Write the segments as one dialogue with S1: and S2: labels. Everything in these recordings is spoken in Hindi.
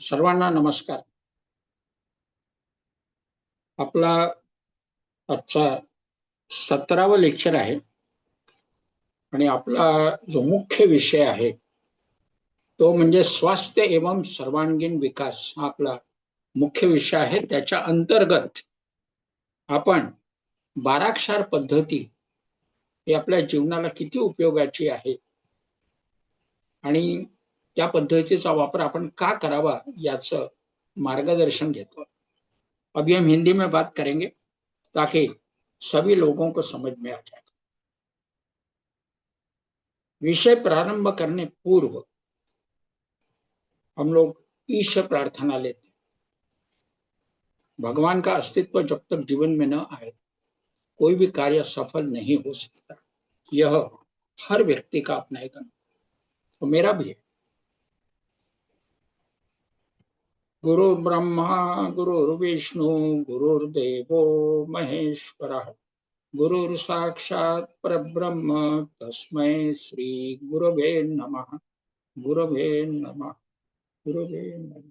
S1: सर्वांना नमस्कार. आपला आजचा 17वा लेक्चर आहे आणि आपला जो मुख्य विषय आहे तो म्हणजे स्वास्थ्य एवं सर्वांगीण विकास हा आपला मुख्य विषय आहे. त्याच्या अंतर्गत आपण 12 पद्धती ही आपल्या जीवनाला किती उपयोगाची आहे आणि त्या पद्धतीचा वापर आपण का करावा याचं मार्गदर्शन घेतो. अभी हम हिंदी में बात करेंगे ताकि सभी लोगों को समझ में आ जाए. विषय प्रारंभ करने पूर्व हम लोग ईश्वर प्रार्थना लेते हैं. भगवान का अस्तित्व जब तक जीवन में न आए कोई भी कार्य सफल नहीं हो सकता. यह हर व्यक्ति का अपना एक अनुभव, तो मेरा भी है. गुरु ब्रह्मा गुरुर्विष्णु गुरुर्देवो महेश्वरः गुरुर साक्षात परब्रह्म तस्मै श्री गुरवे नमः. गुरवे नमः. गुरवे नमः.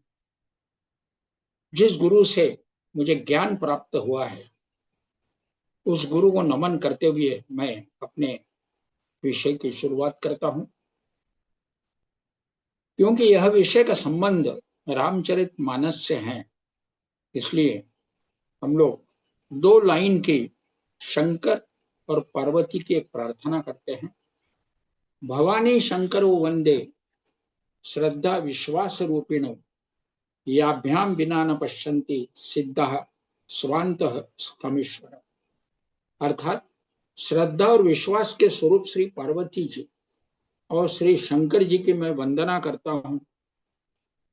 S1: जिस गुरु से मुझे ज्ञान प्राप्त हुआ है उस गुरु को नमन करते हुए मैं अपने विषय की शुरुआत करता हूं. क्योंकि यह विषय का संबंध रामचरितमानस से है, इसलिए हम लोग 2 लाइन की शंकर और पार्वती की एक प्रार्थना करते हैं. भवानी शंकरो वंदे श्रद्धा विश्वास रूपिणो याभ्याम बिना न पश्यन्ति सिद्धः स्वान्तः स्तमीश्वर. अर्थात श्रद्धा और विश्वास के स्वरूप श्री पार्वती जी और श्री शंकर जी की मैं वंदना करता हूं,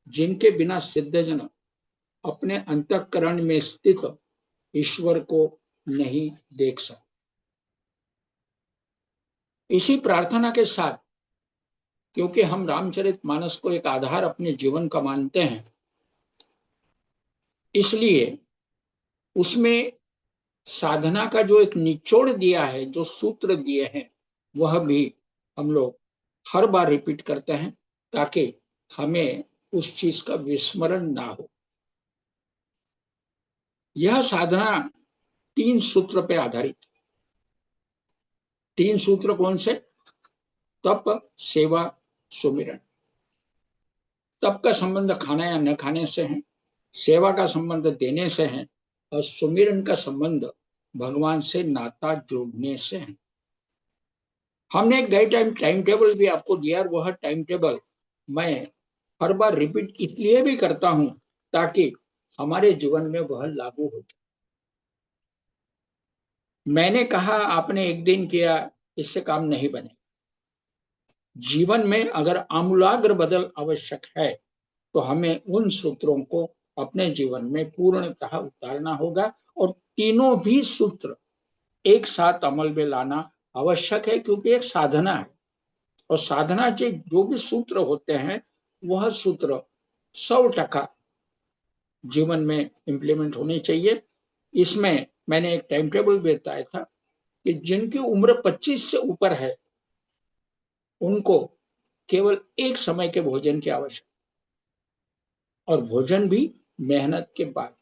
S1: जिनके बिना सिद्धजन अपने अंतःकरण में स्थित ईश्वर को नहीं देख सकते. इसी प्रार्थना के साथ, क्योंकि हम रामचरितमानस को एक आधार अपने जीवन का मानते हैं, इसलिए उसमें साधना का जो एक निचोड़ दिया है, जो सूत्र दिए हैं, वह भी हम लोग हर बार रिपीट करते हैं ताकि हमें उस चीज का विस्मरण ना हो. यह साधना 3 सूत्र पे आधारित. 3 सूत्र कौन से? तप, सेवा, सुमिरन. तप का संबंध खाना या न खाने से है, सेवा का संबंध देने से है और सुमिरन का संबंध भगवान से नाता जोड़ने से है. हमने एक टाइम टेबल भी आपको दिया, वह टाइम टेबल मैं हर बार रिपीट इसलिए भी करता हूं ताकि हमारे जीवन में वह लागू हो जाए. मैंने कहा आपने एक दिन किया, इससे काम नहीं बने. जीवन में अगर आमूलाग्र बदल आवश्यक है तो हमें उन सूत्रों को अपने जीवन में पूर्णतः उतारना होगा और तीनों भी सूत्र एक साथ अमल में लाना आवश्यक है, क्योंकि एक साधना है और साधना के जो भी सूत्र होते हैं वह सूत्र 100% जीवन में इंप्लीमेंट होने चाहिए. इसमें मैंने एक टाइम टेबल भी बताया था कि जिनकी उम्र 25 से ऊपर है उनको केवल एक समय के भोजन की आवश्यकता, और भोजन भी मेहनत के बाद.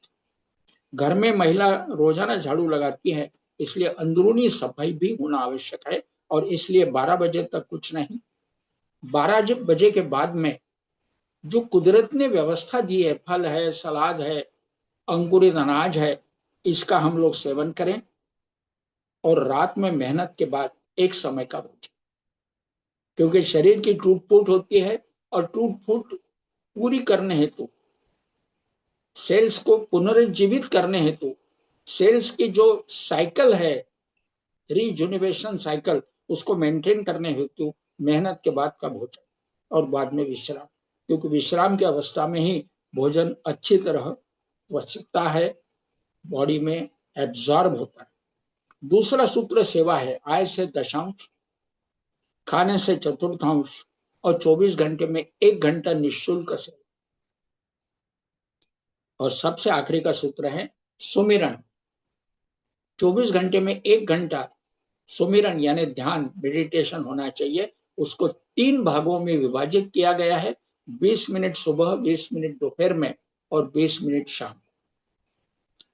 S1: घर में महिला रोजाना झाड़ू लगाती है, इसलिए अंदरूनी सफाई भी होना आवश्यक है और इसलिए 12 बजे तक कुछ नहीं, 12 बजे के बाद में जो कुदरत ने व्यवस्था दी है, फल है, सलाद है, अंकुरित अनाज है, इसका हम लोग सेवन करें. और रात में मेहनत के बाद एक समय का भोजन, क्योंकि शरीर की टूट फूट होती है और टूट फूट पूरी करने हेतु, सेल्स को पुनर्जीवित करने हेतु, सेल्स की जो साइकिल है, रीजुनिवेशन साइकिल, उसको मेंटेन करने हेतु मेहनत के बाद का भोजन और बाद में विश्राम, क्योंकि विश्राम की अवस्था में ही भोजन अच्छी तरह पचता है, बॉडी में एब्जॉर्ब होता है. दूसरा सूत्र सेवा है. आय से दशांश, खाने से चतुर्थांश और 24 घंटे में 1 घंटा निःशुल्क सेवा. और सबसे आखिरी का सूत्र है सुमिरन. 24 घंटे में 1 घंटा सुमिरन यानी ध्यान, मेडिटेशन होना चाहिए. उसको 3 भागों में विभाजित किया गया है. 20 मिनट सुबह, 20 मिनट दोपहर में और 20 मिनट शाम।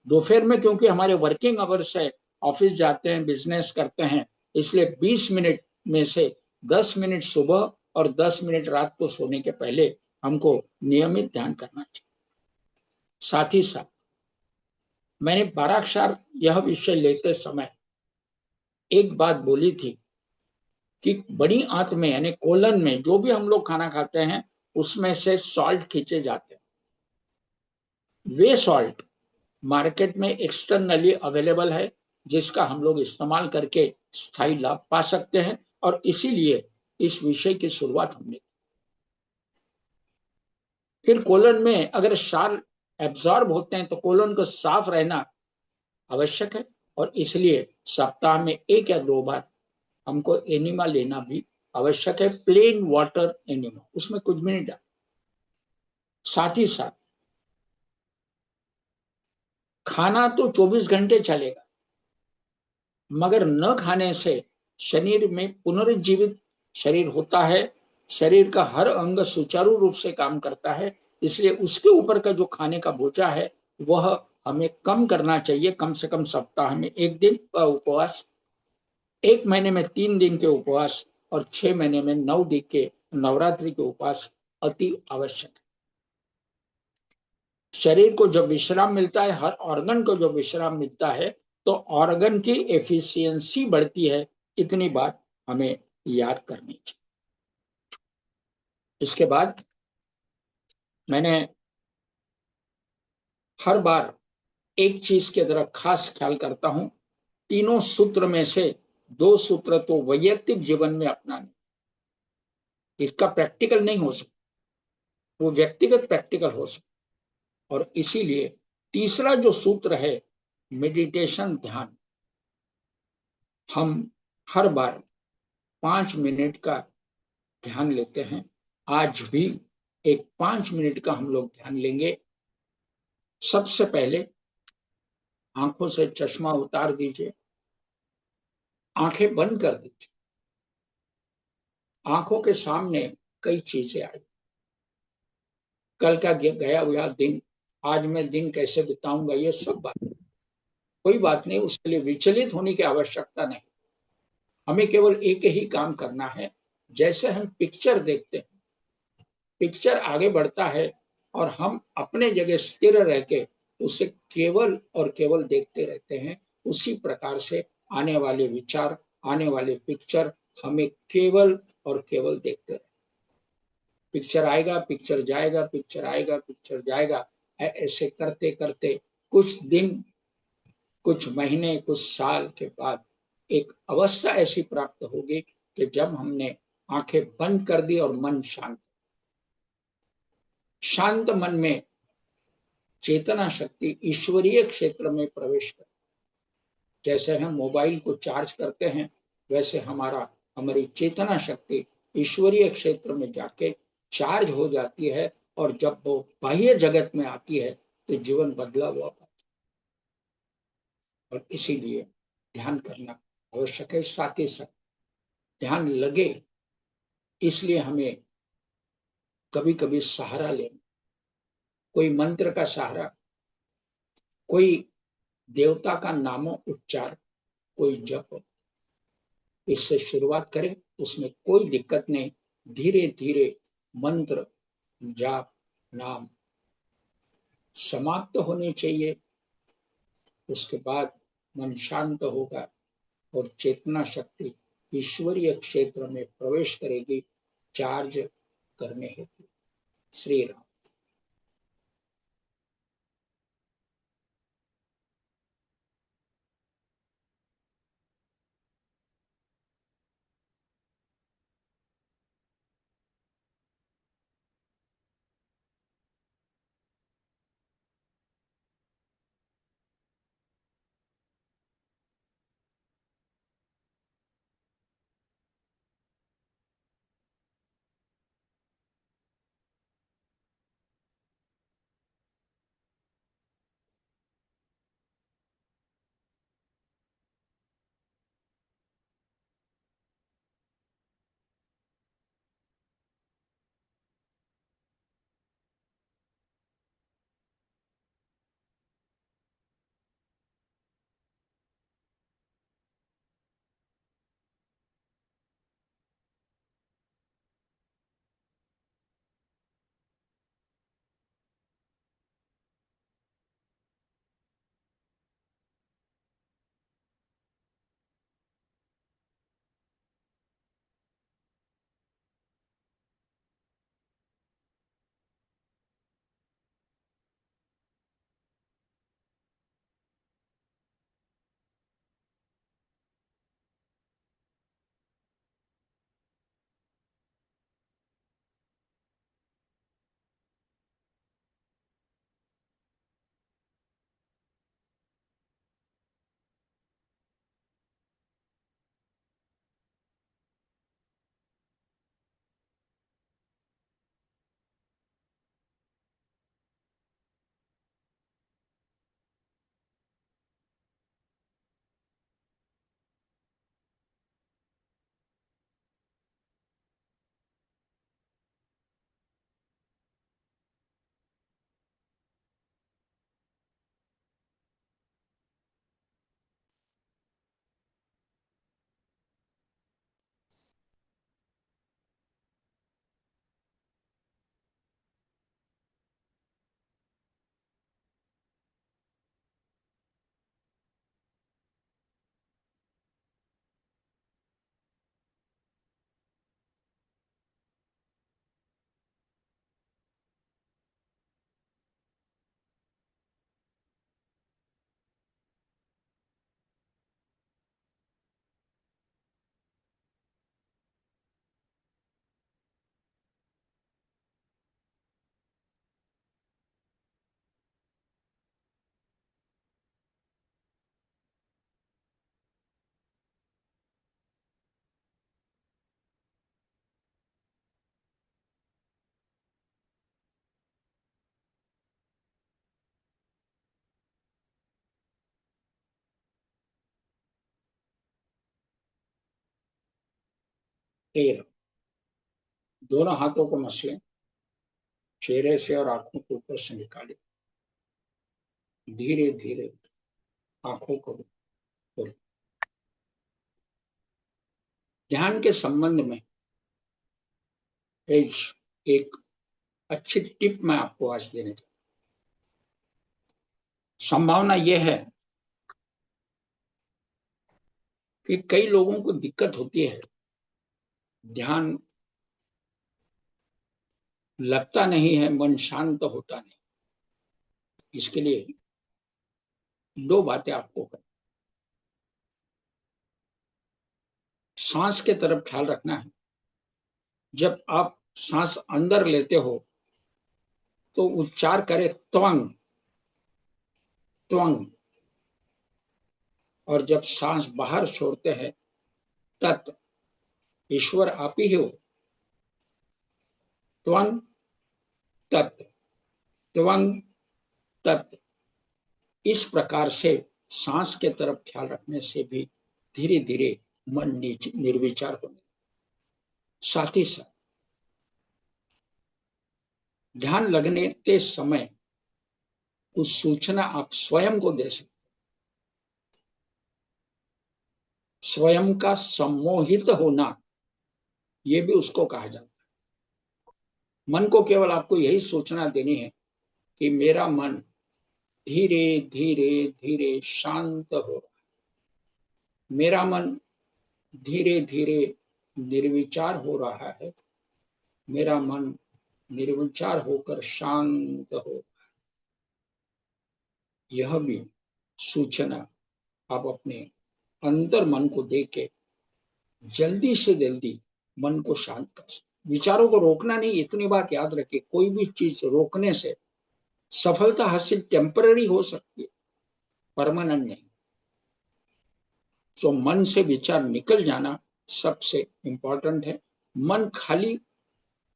S1: दोपहर में क्योंकि हमारे वर्किंग आवर्स है, ऑफिस जाते हैं, बिजनेस करते हैं, इसलिए 20 मिनट में से 10 मिनट सुबह और 10 मिनट रात को सोने के पहले हमको नियमित ध्यान करना चाहिए। साथ ही साथ मैंने 12 यह विषय लेते समय एक बात बोली थी कि बड़ी आंत में यानी कोलन में जो भी हम लोग खाना खाते हैं उसमें से सॉल्ट खींचे जाते हैं। वे सॉल्ट मार्केट में एक्सटर्नली अवेलेबल है, जिसका हम लोग इस्तेमाल करके स्थायी लाभ पा सकते हैं, और इसीलिए इस विषय की शुरुआत हमने। फिर कोलन में अगर क्षार एब्जॉर्ब होते हैं तो कोलन को साफ रहना आवश्यक है, और इसलिए सप्ताह में 1 या 2 बार हमको एनिमा लेना भी आवश्यक है। प्लेन वाटर एनिमा, उसमें कुछ भी नहीं डाल। साथ ही साथ खाना तो 24 घंटे चलेगा, मगर न खाने से शरीर में पुनर्जीवित शरीर होता है, शरीर का हर अंग सुचारू रूप से काम करता है, इसलिए उसके ऊपर का जो खाने का बोझा है वह हमें कम करना चाहिए। कम से कम सप्ताह में 1 दिन का उपवास, 1 महीने में 3 दिन के उपवास, और 6 महीने में 9 दिन के नवरात्रि के उपवास अति आवश्यक है। शरीर को जब विश्राम मिलता है, हर ऑर्गन को जब विश्राम मिलता है, तो ऑर्गन की एफिशिएंसी बढ़ती है। इतनी बात हमें याद करनी चाहिए। इसके बाद मैंने हर बार एक चीज की तरफ खास ख्याल करता हूं, तीनों सूत्र में से 2 सूत्र तो वैयक्तिक जीवन में अपनाने, इसका प्रैक्टिकल नहीं हो सकता, वो व्यक्तिगत प्रैक्टिकल हो सकता। और इसीलिए तीसरा जो सूत्र है, मेडिटेशन, ध्यान, हम हर बार 5 मिनट का ध्यान लेते हैं। आज भी एक 5 मिनट का हम लोग ध्यान लेंगे। सबसे पहले आंखों से चश्मा उतार दीजिए, आंखें बंद कर दीजिए। आंखों के सामने कई चीजें आई, कल का गया हुआ दिन, आज मैं दिन कैसे बिताऊंगा, ये सब बात। कोई बात नहीं, उसके लिए विचलित होने की आवश्यकता नहीं। हमें केवल एक ही काम करना है। जैसे हम पिक्चर देखते हैं, पिक्चर आगे बढ़ता है और हम अपने जगह स्थिर रह के उसे केवल और केवल देखते रहते हैं, उसी प्रकार से आने वाले विचार, आने वाले पिक्चर हमें केवल और केवल देखते रहे। पिक्चर आएगा, पिक्चर जाएगा, पिक्चर आएगा, पिक्चर जाएगा, ऐसे करते करते कुछ दिन, कुछ महीने, कुछ साल के बाद एक अवस्था ऐसी प्राप्त होगी कि जब हमने आंखें बंद कर दी और मन शांत, शांत मन में चेतना शक्ति ईश्वरीय क्षेत्र में प्रवेश कर, जैसे हम मोबाइल को चार्ज करते हैं, वैसे हमारी चेतना शक्ति ईश्वरीय क्षेत्र में जाके चार्ज हो जाती है, और जब वो बाह्य जगत में आती है तो जीवन बदला हुआ पाता है। और इसीलिए ध्यान करना आवश्यक है। साथ ही साथ ध्यान लगे, इसलिए हमें कभी कभी सहारा लेना, कोई मंत्र का सहारा, कोई देवता का नामो उच्चार, कोई जप, इससे शुरुआत करें, उसमें कोई दिक्कत नहीं। धीरे धीरे मंत्र, जाप, नाम समाप्त होने चाहिए। उसके बाद मन शांत होगा और चेतना शक्ति ईश्वरीय क्षेत्र में प्रवेश करेगी, चार्ज करने हेतु। श्री राम। तेल दोनों हाथों को मसलें, चेहरे से और आंखों के ऊपर से निकाले, धीरे धीरे आंखों को खोलें। ध्यान के संबंध में एक अच्छी टिप मैं आपको आज देने जा रहा हूं। संभावना यह है कि कई लोगों को दिक्कत होती है, ध्यान लगता नहीं है, मन शांत होता नहीं। इसके लिए दो बातें आपको करनी। सांस के तरफ ख्याल रखना है। जब आप सांस अंदर लेते हो तो उच्चार करें त्वंग त्वंग, और जब सांस बाहर छोड़ते हैं तत्। ईश्वर आप ही हो। त्वंग तत्, त्वंग तत्। इस प्रकार से सांस के तरफ ख्याल रखने से भी धीरे धीरे मन निर्विचार होने। साथ ही साथ ध्यान लगने के समय कुछ सूचना आप स्वयं को दे सकते। स्वयं का सम्मोहित होना, यह भी उसको कहा जाता है। मन को केवल आपको यही सूचना देनी है कि मेरा मन धीरे धीरे धीरे शांत हो रहा है, मेरा मन धीरे धीरे निर्विचार हो रहा है, मेरा मन निर्विचार होकर शांत हो। यह भी सूचना आप अपने अंतर मन को देके जल्दी से जल्दी मन को शांत कर सकते। विचारों को रोकना नहीं, इतनी बात याद रखिए। कोई भी चीज रोकने से सफलता हासिल टेम्पररी हो सकती है, परमानेंट नहीं। तो मन से विचार निकल जाना सबसे इंपॉर्टेंट है। मन खाली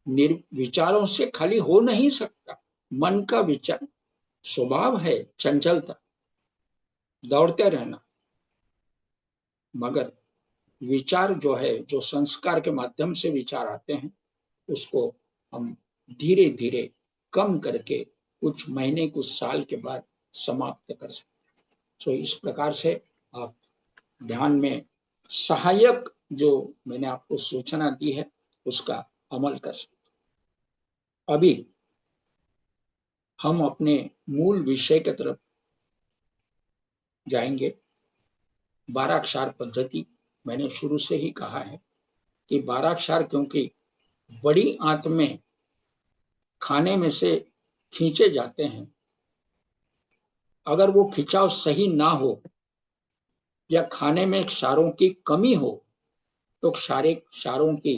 S1: विचारों से खाली हो नहीं सकता। मन का विचार स्वभाव है चंचलता, दौड़ते रहना, मगर विचार जो है, जो संस्कार के माध्यम से विचार आते हैं, उसको हम धीरे धीरे कम करके कुछ महीने कुछ साल के बाद समाप्त कर सकते हैं। तो इस प्रकार से आप ध्यान में सहायक जो मैंने आपको सूचना दी है उसका अमल कर सकते हैं। अभी हम अपने मूल विषय की तरफ जाएंगे। 12 अक्षर पद्धति, मैंने शुरू से ही कहा है कि 12 अक्षर क्योंकि बड़ी आंत में खाने में से खींचे जाते हैं, अगर वो खिंचाव सही ना हो या खाने में क्षारों की कमी हो तो क्षारों की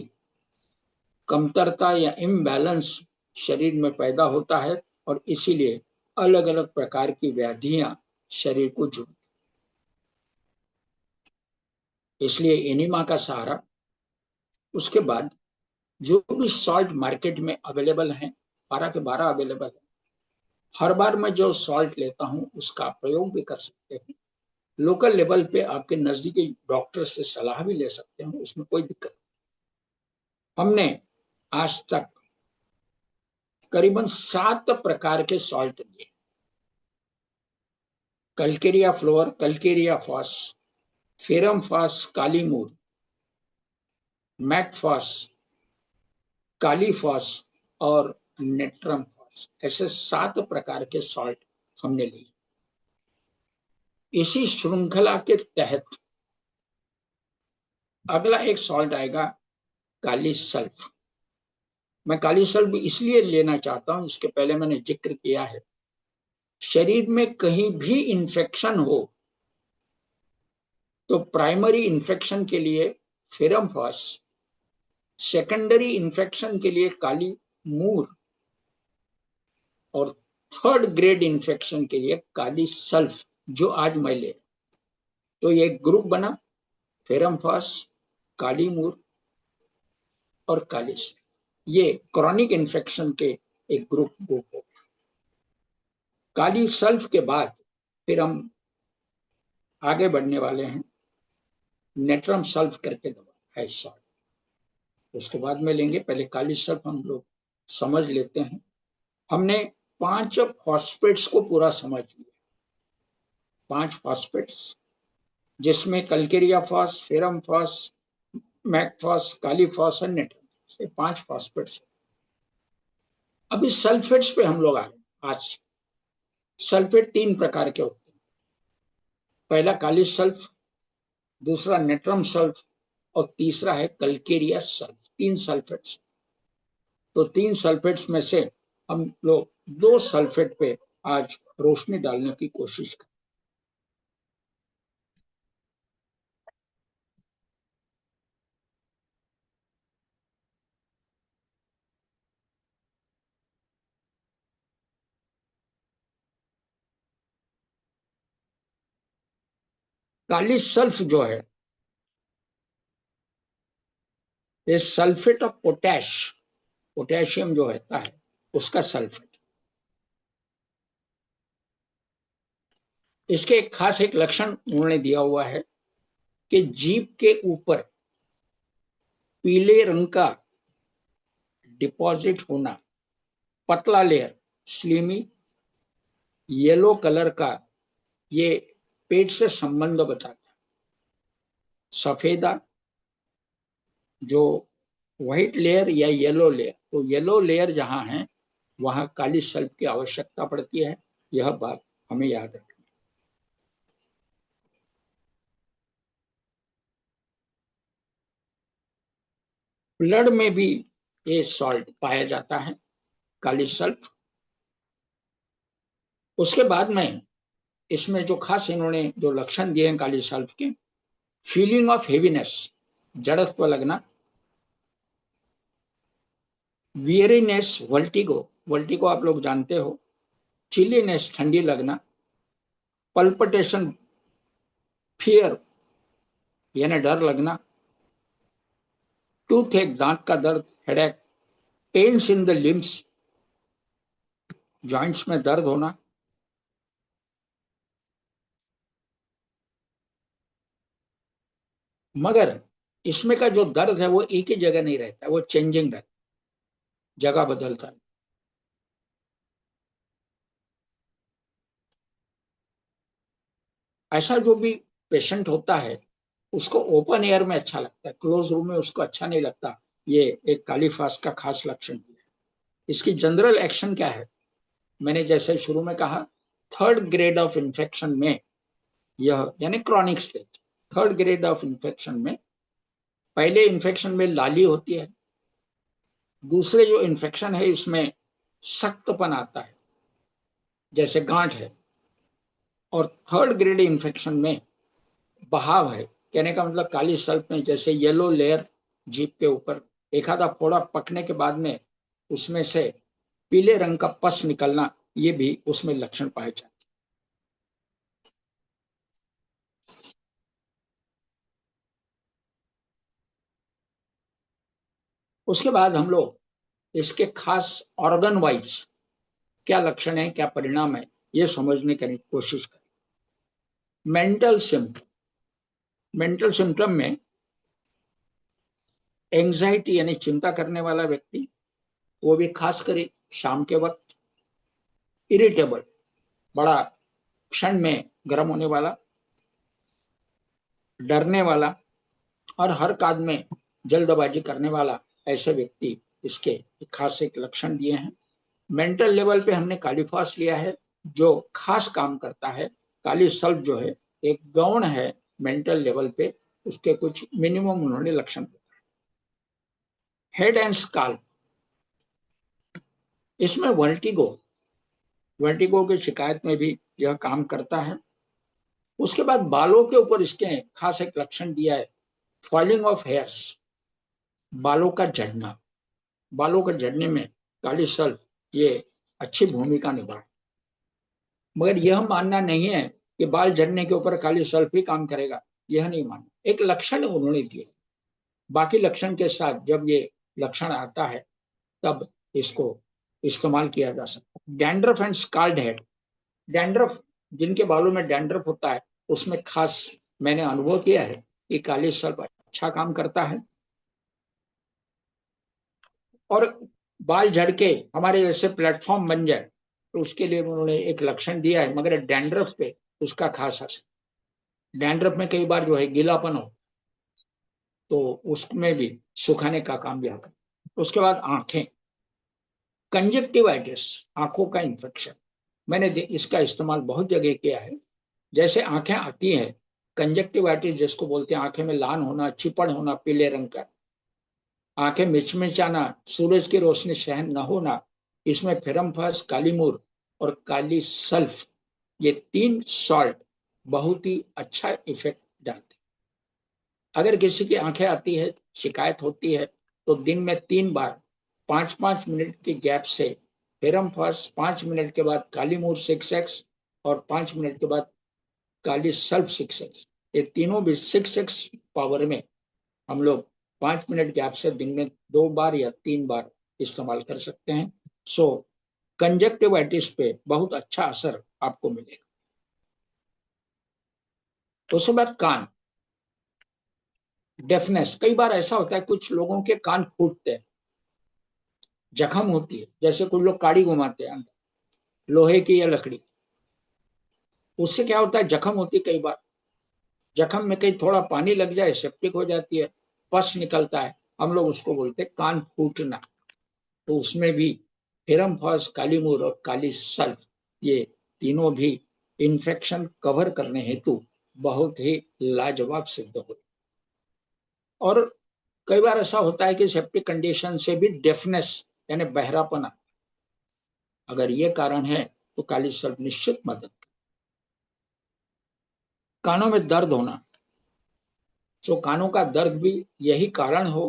S1: कमतरता या इम्बैलेंस शरीर में पैदा होता है और इसीलिए अलग अलग प्रकार की व्याधियां शरीर को जुड़ती। इसलिए एनिमा का सहारा। उसके बाद जो भी सॉल्ट मार्केट में अवेलेबल है, 12 के 12 अवेलेबल है। हर बार मैं जो सॉल्ट लेता हूं उसका प्रयोग भी कर सकते हैं। लोकल लेवल पे आपके नजदीकी डॉक्टर से सलाह भी ले सकते हैं, उसमें कोई दिक्कत। हमने आज तक करीबन 7 प्रकार के सॉल्ट लिए। Calcarea floor, Calcarea FOSS, ferrum FOSS, काली मूर, मैकफॉस, काली फॉस और नेट्रम फॉस, ऐसे 7 प्रकार के सॉल्ट हमने लिए। इसी श्रृंखला के तहत अगला एक सॉल्ट आएगा काली सल्फ। मैं काली सल्फ इसलिए लेना चाहता हूं, इसके पहले मैंने जिक्र किया है, शरीर में कहीं भी इंफेक्शन हो तो प्राइमरी इंफेक्शन के लिए फेरम फॉस, सेकेंडरी इंफेक्शन के लिए काली मूर और थर्ड ग्रेड इंफेक्शन के लिए काली सल्फ, जो आज मैं ले। तो ये ग्रुप बना, फेरम फॉस, काली मूर और काली सल्फ। ये क्रॉनिक इंफेक्शन के एक ग्रुप हो। काली सल्फ के बाद फिर हम आगे बढ़ने वाले हैं नेट्रम सल्फ करके दवा है सॉल्ट। उसके बाद में लेंगे, पहले काली सल्फ हम लोग समझ लेते हैं। हमने 5 फॉस्फेट्स को पूरा समझ लिया। 5 फॉस्फेट्स, जिसमें Calcarea FOSS, ferrum FOSS, Mag Phos, kali phos और नेट्रम, ये 5 फॉस्फेट्स। अभी सल्फेट्स पे हम लोग आ रहे आज। सल्फेट 3 प्रकार के होते हैं। पहला काली सल्फ, दूसरा नेट्रम सल्फ और तीसरा है कल्केरिया सल्फ। 3 सल्फेट्स। तो 3 सल्फेट्स में से हम लोग 2 सल्फेट पे आज रोशनी डालने की कोशिश करें। काली सल्फ जो है, ये सल्फेट ऑफ पोटैश, पोटेशियम जो रहता है उसका सल्फेट। इसके एक खास एक लक्षण उन्होंने दिया हुआ है कि जीभ के ऊपर पीले रंग का डिपॉजिट होना, पतला लेयर, स्लीमी येलो कलर का, ये पेट से संबंध बताता है। सफेदा जो व्हाइट लेयर या येलो लेयर, तो येलो लेयर जहां है वहां काली सल्फ की आवश्यकता पड़ती है। यह बात हमें याद रखनी। ब्लड में भी ये सॉल्ट पाया जाता है, काली सल्फ। उसके बाद में इसमें जो खास इन्होंने जो लक्षण दिए हैं काली सल्फ के, फीलिंग ऑफ हेवीनेस, जड़त्व लगना, वियरीनेस, वर्टिगो, वर्टिगो आप लोग जानते हो, चिलीनेस, ठंडी लगना, पल्पिटेशन, फियर यानी डर लगना, टूथ एक, दांत का दर्द, headache, pains in the limbs, joints में दर्द होना। मगर इसमें का जो दर्द है वो एक ही जगह नहीं रहता, वो चेंजिंग रहता, जगह बदलता है। ऐसा जो भी पेशेंट होता है उसको ओपन एयर में अच्छा लगता है, क्लोज रूम में उसको अच्छा नहीं लगता। ये एक काली फास का खास लक्षण है। इसकी जनरल एक्शन क्या है, मैंने जैसे शुरू में कहा, 3rd ग्रेड ऑफ इंफेक्शन में यह यानी chronic stage, 3rd grade of infection में पहले इंफेक्शन में लाली होती है, दूसरे जो इंफेक्शन है इसमें सख्तपन आता है जैसे गांठ है, और 3rd ग्रेड इंफेक्शन में बहाव है। कहने का मतलब काली सल्फ में जैसे येलो लेयर जीभ के ऊपर, एक आधा फोड़ा पकने के बाद में उसमें से पीले रंग का पस निकलना, ये भी उसमें लक्षण पाए जाते। उसके बाद हम लोग इसके खास ऑर्गन वाइज क्या लक्षण है, क्या परिणाम है, ये समझने की कोशिश करें। मेंटल सिम्टम, मेंटल सिम्टम में एंजाइटी यानी चिंता करने वाला व्यक्ति, वो भी खास कर शाम के वक्त, इरिटेबल, बड़ा क्षण में गर्म होने वाला, डरने वाला और हर काम में जल्दबाजी करने वाला, ऐसे व्यक्ति इसके खास एक लक्षण दिए हैं। मेंटल लेवल पे हमने कालीफास लिया है जो खास काम करता है। काली सल्फ जो है एक गौण है मेंटल लेवल पे, उसके कुछ मिनिमम उन्होंने लक्षण। हेड एंड स्काल, इसमें वर्टिगो, वर्टिगो की शिकायत में भी यह काम करता है। उसके बाद बालों के ऊपर इसके खास एक लक्षण दिया है, फॉलिंग ऑफ हेयर्स, बालों का झड़ना। बालों के झड़ने में काली सल्फ ये अच्छी भूमिका निभाए। मगर यह मानना नहीं है कि बाल झड़ने के ऊपर काली सल्फ ही काम करेगा, यह नहीं मानना, एक लक्षण उन्होंने दिए। बाकी लक्षण के साथ जब ये लक्षण आता है तब इसको इस्तेमाल किया जा सकता है। Dandruff and scald head, dandruff, जिनके बालों में डैंड्रफ होता है उसमें खास मैंने अनुभव किया है कि काली सल्फ अच्छा काम करता है। और बाल झड़ के हमारे जैसे प्लेटफॉर्म बन जाए, तो उसके लिए उन्होंने एक लक्षण दिया है, मगर डैंड्रफ पे उसका खास असर। डैंड्रफ में कई बार जो है गीलापन हो, तो उसमें भी सुखाने का काम भी आता है। उसके बाद आंखें, कंजक्टिवाइटिस, आंखों का इंफेक्शन, मैंने इसका इस्तेमाल बहुत जगह किया है। जैसे आंखें आती है, कंजक्टिवाइटिस जिसको बोलते हैं, आंखें में लाल होना, चिपड़ होना पीले रंग का, आंखें मिचमिचाना, सूरज की रोशनी सहन न होना, इसमें फेरमफास, काली मूर और काली सल्फ, ये 3 सॉल्ट बहुत ही अच्छा इफेक्ट डालते हैं। अगर किसी की आंखें आती है, शिकायत होती है, तो दिन में 3 बार 5-5 मिनट की गैप से फेरमफास, 5 मिनट के बाद काली मूर 6x और 5 मिनट के बाद काली सल्फ 6x, ये तीनों भी 6x पावर में हम लोग 5 मिनट गैप से दिन में 2 बार या 3 बार इस्तेमाल कर सकते हैं। सो कंजक्टिवाइटिस पे बहुत अच्छा असर आपको मिलेगा। उसके बाद कान, डेफनेस, कई बार ऐसा होता है कुछ लोगों के कान फूटते हैं, जख्म होती है, जैसे कुछ लोग काड़ी घुमाते हैं अंदर, लोहे की या लकड़ी, उससे क्या होता है, जख्म होती है। कई बार जख्म में कहीं थोड़ा पानी लग जाए, सेप्टिक हो जाती है, पस निकलता है, हम लोग उसको बोलते हैं कान फूटना। तो उसमें भी फेरमफास, काली मूर और काली सल्फ, ये तीनों भी इन्फेक्शन कवर करने हेतु बहुत ही लाजवाब सिद्ध हो। और कई बार ऐसा होता है कि सेप्टिक कंडीशन से भी डेफनेस यानी बहरापन, अगर ये कारण है तो काली सल्फ निश्चित मदद। कानों में दर्द होना, तो कानों का दर्द भी यही कारण हो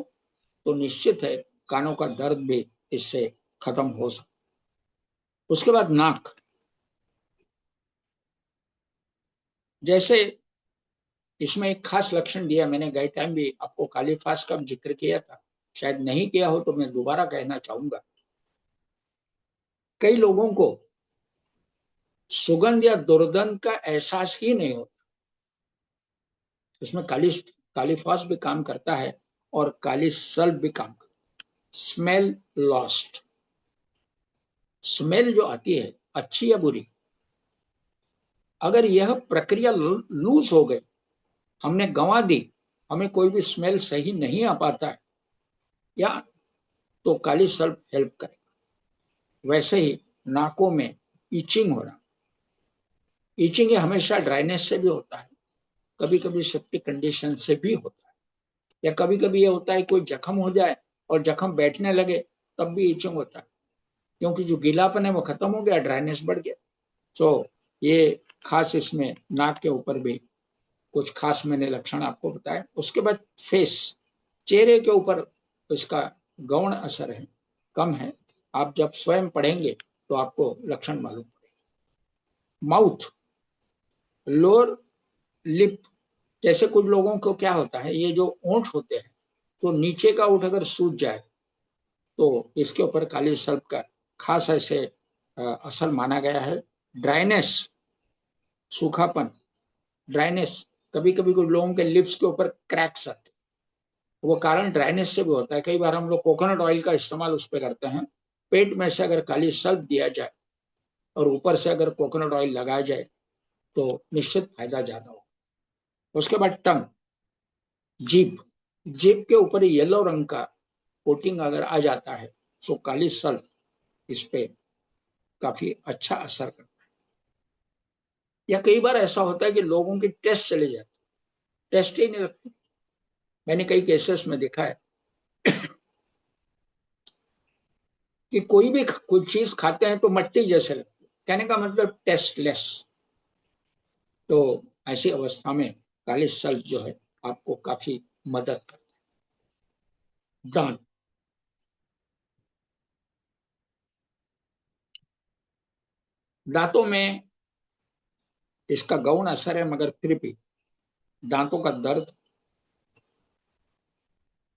S1: तो निश्चित है कानों का दर्द भी इससे खत्म हो सकता। उसके बाद नाक, जैसे इसमें एक खास लक्षण दिया मैंने, गए टाइम भी आपको काली फास का जिक्र किया था, शायद नहीं किया हो तो मैं दोबारा कहना चाहूंगा। कई लोगों को सुगंध या दुर्गंध का एहसास ही नहीं होता, उसमें काली फास भी काम करता है और काली सल्फ भी काम करता है। स्मेल लॉस्ट, स्मेल जो आती है अच्छी या बुरी, अगर यह प्रक्रिया लूज हो गई, हमने गंवा दी, हमें कोई भी स्मेल सही नहीं आ पाता है, या तो काली सल्फ हेल्प करे। वैसे ही नाकों में इचिंग होना, इचिंग हमेशा ड्राइनेस से भी होता है, कभी कभी सेप्टिक कंडीशन से भी होता है, या कभी कभी ये होता है कोई जख्म हो जाए और जख्म बैठने लगे तब भी इचिंग होता है, क्योंकि जो गीलापन है वो खत्म हो गया, ड्राइनेस बढ़ गया। तो ये खास इसमें नाक के ऊपर भी कुछ खास मैंने लक्षण आपको बताए। उसके बाद फेस, चेहरे के ऊपर इसका गौण असर है, कम है, आप जब स्वयं पढ़ेंगे तो आपको लक्षण मालूम पड़ेगा। माउथ, लोअर लिप, जैसे कुछ लोगों को क्या होता है, ये जो ओंठ होते हैं, तो नीचे का ओंठ अगर सूज जाए तो इसके ऊपर काली सल्फ का खास ऐसे असर माना गया है। ड्राइनेस, सूखापन, ड्राइनेस, कभी कभी कुछ लोगों के लिप्स के ऊपर क्रैक्स आते, वो कारण ड्राइनेस से भी होता है। कई बार हम लोग कोकोनट ऑयल का इस्तेमाल उस पर करते हैं, पेट में से अगर काली सल्फ दिया जाए और ऊपर से अगर कोकोनट ऑयल लगाया जाए तो निश्चित फायदा ज्यादा हो। उसके बाद टंग, जीभ, जीभ के ऊपर येलो रंग का कोटिंग अगर आ जाता है तो काली सल्फ इस पे काफी अच्छा असर करता है। या कई बार ऐसा होता है कि लोगों की टेस्ट चले जाते, टेस्ट ही नहीं लगती, मैंने कई केसेस में देखा है कि कोई भी कुछ चीज खाते हैं तो मट्टी जैसे लगती है, कहने का मतलब टेस्टलेस। तो ऐसी अवस्था में काली सल्फ जो है आपको काफी मदद करती है। दांत, दांतों में इसका गौण असर है, मगर फिर भी दांतों का दर्द,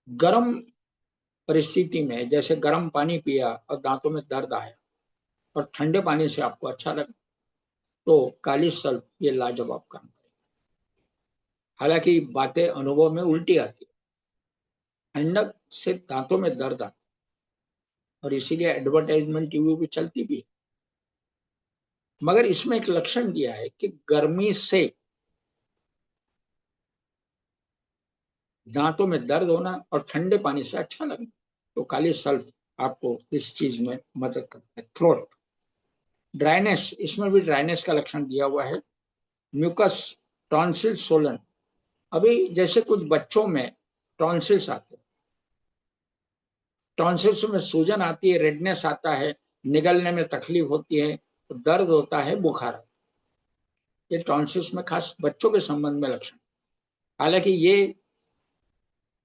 S1: गर्म परिस्थिति में, जैसे गर्म पानी पिया और दांतों में दर्द आया और ठंडे पानी से आपको अच्छा लगा, तो काली सल्फ ये लाजवाब काम करेगी। हालांकि बातें अनुभव में उल्टी आती है, ठंडक से दांतों में दर्द आता, और इसीलिए एडवर्टाइजमेंट टीवी पे चलती भी है। मगर इसमें एक लक्षण दिया है कि गर्मी से दांतों में दर्द होना और ठंडे पानी से अच्छा लगना, तो काली सल्फ आपको इस चीज में मदद करता है। थ्रोट ड्राइनेस, इसमें भी ड्राइनेस का लक्षण दिया हुआ है। Mucus, tonsil, swollen. अभी जैसे कुछ बच्चों में टॉन्सिल्स आते हैं, टॉन्सिल्स में सूजन आती है, रेडनेस आता है, निगलने में तकलीफ होती है, तो दर्द होता है, बुखार। ये टॉन्सिल्स में खास बच्चों के संबंध में लक्षण। हालांकि ये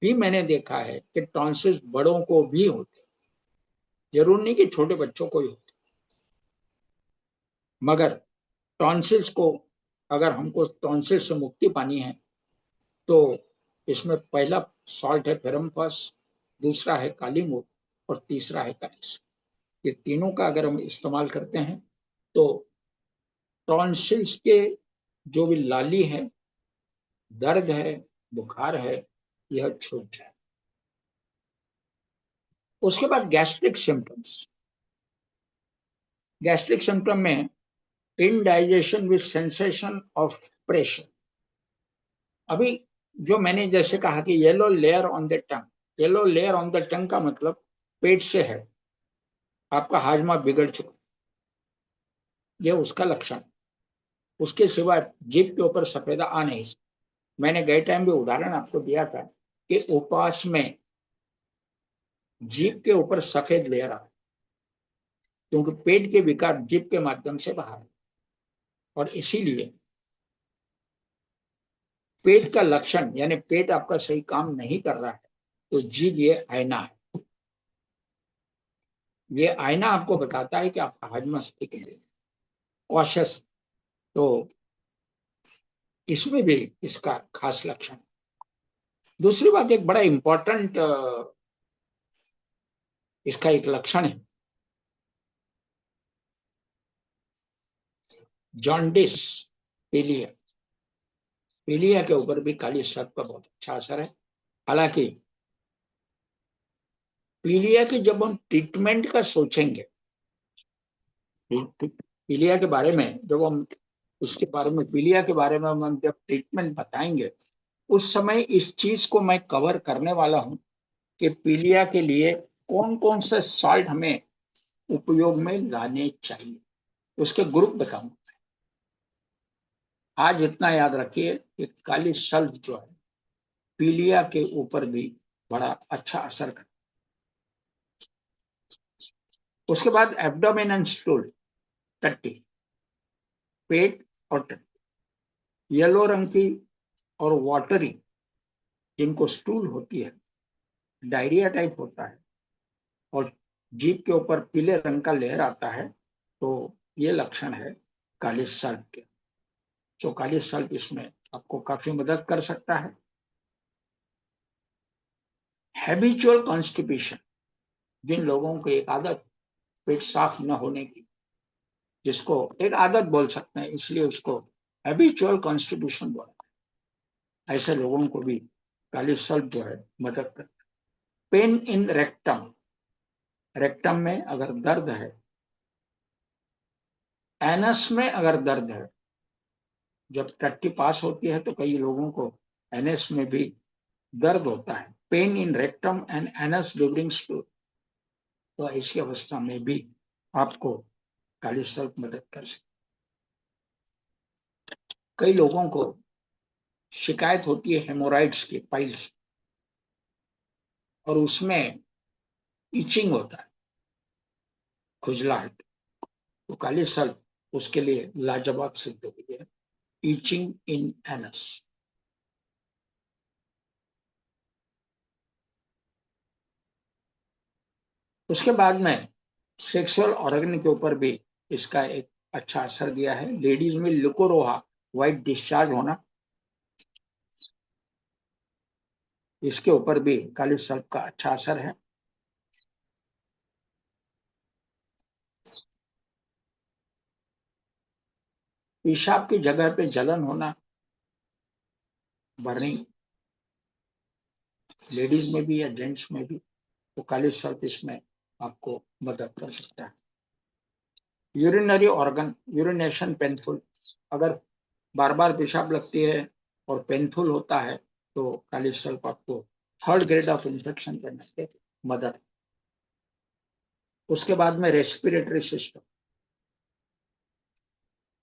S1: भी मैंने देखा है कि टॉन्सिल्स बड़ों को भी होते हैं, जरूर नहीं कि छोटे बच्चों को ही होते, मगर टॉन्सिल्स को अगर हमको टॉन्सिल्स से मुक्ति पानी है तो इसमें पहला सॉल्ट है फेरमपस, दूसरा है काली मूठ और तीसरा है कालीस। ये तीनों का अगर हम इस्तेमाल करते हैं तो टॉन्सिल्स के जो भी लाली है, दर्द है, बुखार है, यह छूट जाए। उसके बाद गैस्ट्रिक सिम्टम्स। गैस्ट्रिक सिम्टम में indigestion with sensation of pressure. अभी जो मैंने जैसे कहा कि yellow layer on the tongue, yellow layer on the tongue का मतलब पेट से है, आपका हाजमा बिगड़ चुका, यह उसका लक्षण। उसके सिवा जीभ के ऊपर सफेदा आ नहीं सकता। मैंने गए टाइम भी उदाहरण आपको दिया था कि उपवास में जीभ के ऊपर सफेद लेयर आ, क्योंकि पेट के विकार जीभ के माध्यम से बाहर, और इसीलिए पेट का लक्षण यानी पेट आपका सही काम नहीं कर रहा है तो जीभ ये आईना है, ये आईना आपको बताता है कि आपका हाजमा सही है, कॉशियस। तो इसमें भी इसका खास लक्षण। दूसरी बात, एक बड़ा इंपॉर्टेंट इसका एक लक्षण है जॉन्डिस, पीलिया। पीलिया के ऊपर भी काली सर्प का बहुत अच्छा असर है। हालांकि पीलिया की जब हम ट्रीटमेंट का सोचेंगे, पीलिया के बारे में जब हम उसके बारे में पीलिया के बारे में हम जब ट्रीटमेंट बताएंगे, उस समय इस चीज को मैं कवर करने वाला हूं कि पीलिया के लिए कौन कौन से सॉल्ट हमें उपयोग में लाने चाहिए, उसके ग्रुप बताऊंगा। आज इतना याद रखिए कि काली सल्फ जो है पीलिया के ऊपर भी बड़ा अच्छा असर करता है। उसके बाद एब्डोमिनल स्टूल, टट्टी, पेट और टट्टी, येलो रंग की और वाटरी जिनको स्टूल होती है, डायरिया टाइप होता है और जीभ के ऊपर पीले रंग का लेयर आता है, तो ये लक्षण है काली सल्फ के। जो काली सल्फ इसमें आपको काफी मदद कर सकता है। हैबिचुअल कॉन्स्टिपेशन, जिन लोगों को एक आदत पेट साफ न होने की, जिसको एक आदत बोल सकते हैं इसलिए उसको हैबिचुअल कॉन्स्टिट्यूशन बोला, ऐसे लोगों को भी काली सल्फ जो है मदद करता है। पेन इन रेक्टम, रेक्टम में अगर दर्द है, एनस में अगर दर्द है, जब टट्टी पास होती है तो कई लोगों को एनएस में भी दर्द होता है, pain in rectum and anus during stool, तो ऐसी अवस्था में भी आपको काली सल्फ मदद कर सकती। कई लोगों को शिकायत होती है हेमोराइड्स की, पाइल्स, और उसमें इचिंग होता है, खुजलाहट, तो काली सल्फ उसके लिए लाजवाब सिद्ध हुई है। ईचिंग इन एनस। उसके बाद में सेक्सुअल ऑर्गन के ऊपर भी इसका एक अच्छा असर दिया है। लेडीज में लिकोरोहा, व्हाइट डिस्चार्ज होना, इसके ऊपर भी काली सल्फ का अच्छा असर है। पेशाब की जगह पे जलन होना, बर्निंग, लेडीज में भी या जेंट्स में भी, तो काली सल्फ इसमें आपको मदद कर सकता है। यूरिनरी ऑर्गन, यूरिनेशन पेनफुल, अगर बार बार पेशाब लगती है और पेनफुल होता है तो काली सल्फ आपको थर्ड ग्रेड ऑफ इंफेक्शन करने से मदद। उसके बाद में रेस्पिरेटरी सिस्टम,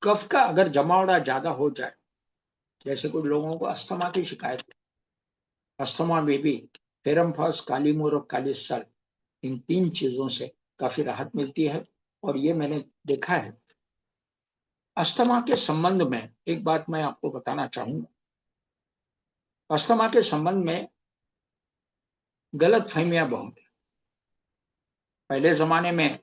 S1: कफ का अगर जमावड़ा ज्यादा हो जाए, जैसे कुछ लोगों को अस्थमा की शिकायत, अस्थमा में भी फेरमफास, काली मूर और काली सल्फ, इन तीन चीजों से काफी राहत मिलती है। और ये मैंने देखा है। अस्थमा के संबंध में एक बात मैं आपको बताना चाहूंगा। अस्थमा के संबंध में गलत फहमियां बहुत है। पहले जमाने में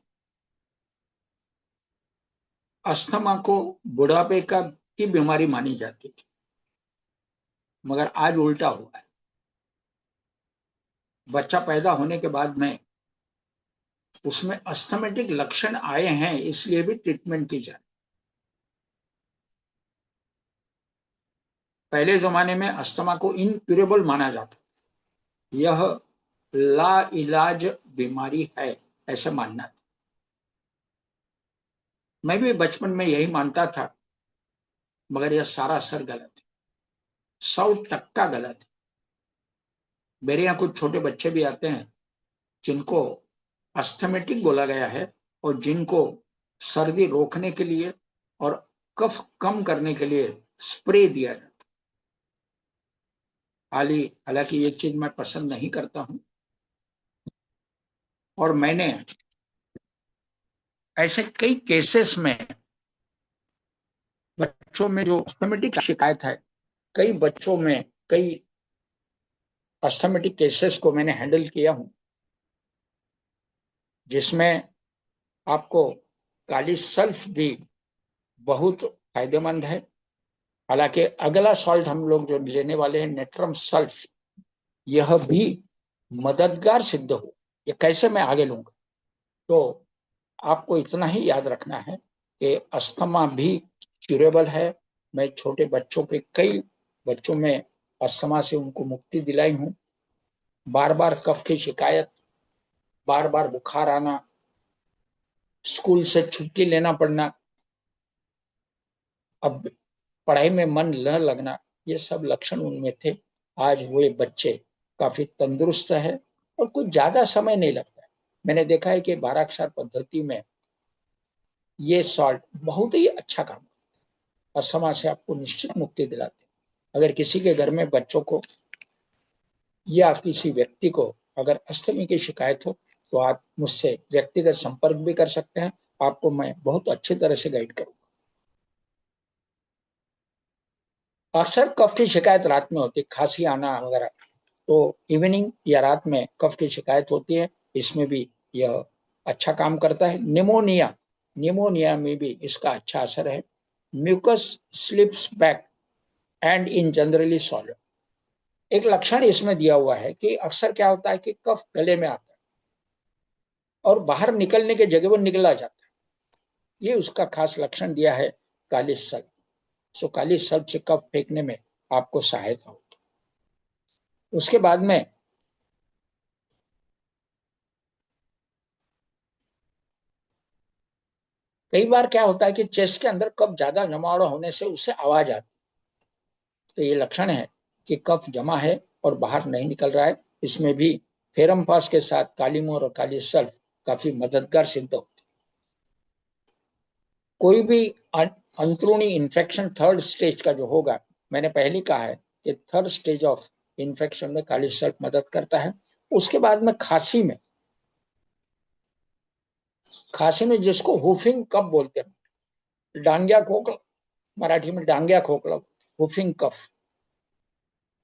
S1: अस्थमा को बुढ़ापे का की बीमारी मानी जाती थी, मगर आज उल्टा हुआ है। बच्चा पैदा होने के बाद में उसमें अस्थमेटिक लक्षण आए हैं, इसलिए भी ट्रीटमेंट की जाए। पहले जमाने में अस्थमा को इनक्यूरेबल माना जाता, यह ला इलाज बीमारी है ऐसे मानना था। मैं भी बचपन में यही मानता था, मगर यह सारा असर गलत है, 100% गलत है। मेरे यहाँ कुछ छोटे बच्चे भी आते हैं जिनको अस्थमेटिक बोला गया है और जिनको सर्दी रोकने के लिए और कफ कम करने के लिए स्प्रे दिया जाता। हालांकि ये चीज मैं पसंद नहीं करता हूं, और मैंने ऐसे कई केसेस में बच्चों में जो अस्थमेटिक शिकायत है, कई बच्चों में कई अस्थमेटिक केसेस को मैंने हैंडल किया हूं, जिसमें आपको काली सल्फ भी बहुत फायदेमंद है। हालांकि अगला सॉल्ट हम लोग जो लेने वाले हैं नेट्रम सल्फ, यह भी मददगार सिद्ध हो। ये कैसे मैं आगे लूंगा, तो आपको इतना ही याद रखना है कि अस्थमा भी क्यूरेबल है। मैं छोटे बच्चों के कई बच्चों में अस्थमा से उनको मुक्ति दिलाई हूं। बार बार कफ की शिकायत, बार बार बुखार आना, स्कूल से छुट्टी लेना पड़ना, अब पढ़ाई में मन न लगना, ये सब लक्षण उनमें थे। आज वो बच्चे काफी तंदुरुस्त है और कुछ ज्यादा समय नहीं लगता है। मैंने देखा है कि 12 अक्षर पद्धति में ये सॉल्ट बहुत ही अच्छा काम, अस्थमा से आपको निश्चित मुक्ति दिलाते। अगर किसी के घर में बच्चों को या किसी व्यक्ति को अगर अस्थमा की शिकायत हो तो आप मुझसे व्यक्तिगत संपर्क भी कर सकते हैं, आपको मैं बहुत अच्छी तरह से गाइड करूंगा। अक्सर कफ की शिकायत रात में होती है, खांसी आना वगैरह, तो इवनिंग या रात में कफ की शिकायत होती है, इसमें भी यह अच्छा काम करता है। निमोनिया, निमोनिया में भी इसका अच्छा असर है। Mucus slips back and in generally solid, एक लक्षण इसमें दिया हुआ है कि अक्सर क्या होता है कि कफ गले में आता है और बाहर निकलने के जगह पर निकला जाता है, ये उसका खास लक्षण दिया है काली सल्फ। सो काली सल्फ से कफ फेंकने में आपको सहायता होगी। उसके बाद में कई बार क्या होता है कि चेस्ट के अंदर कफ ज्यादा जमावड़ा होने से उससे आवाज आती है, तो ये लक्षण है कि कफ जमा है और बाहर नहीं निकल रहा है। इसमें भी फेरमपास के साथ काली मोर और काली सल्फ काफी मददगार सिद्ध होती है। कोई भी अंदरूनी इन्फेक्शन थर्ड स्टेज का जो होगा, मैंने पहले कहा है कि थर्ड स्टेज ऑफ इन्फेक्शन में काली सल्फ मदद करता है। उसके बाद में खांसी में जिसको हुफिंग कफ बोलते हैं, डांगिया खोखला, मराठी में डांगिया खोखला, हुफिंग कफ,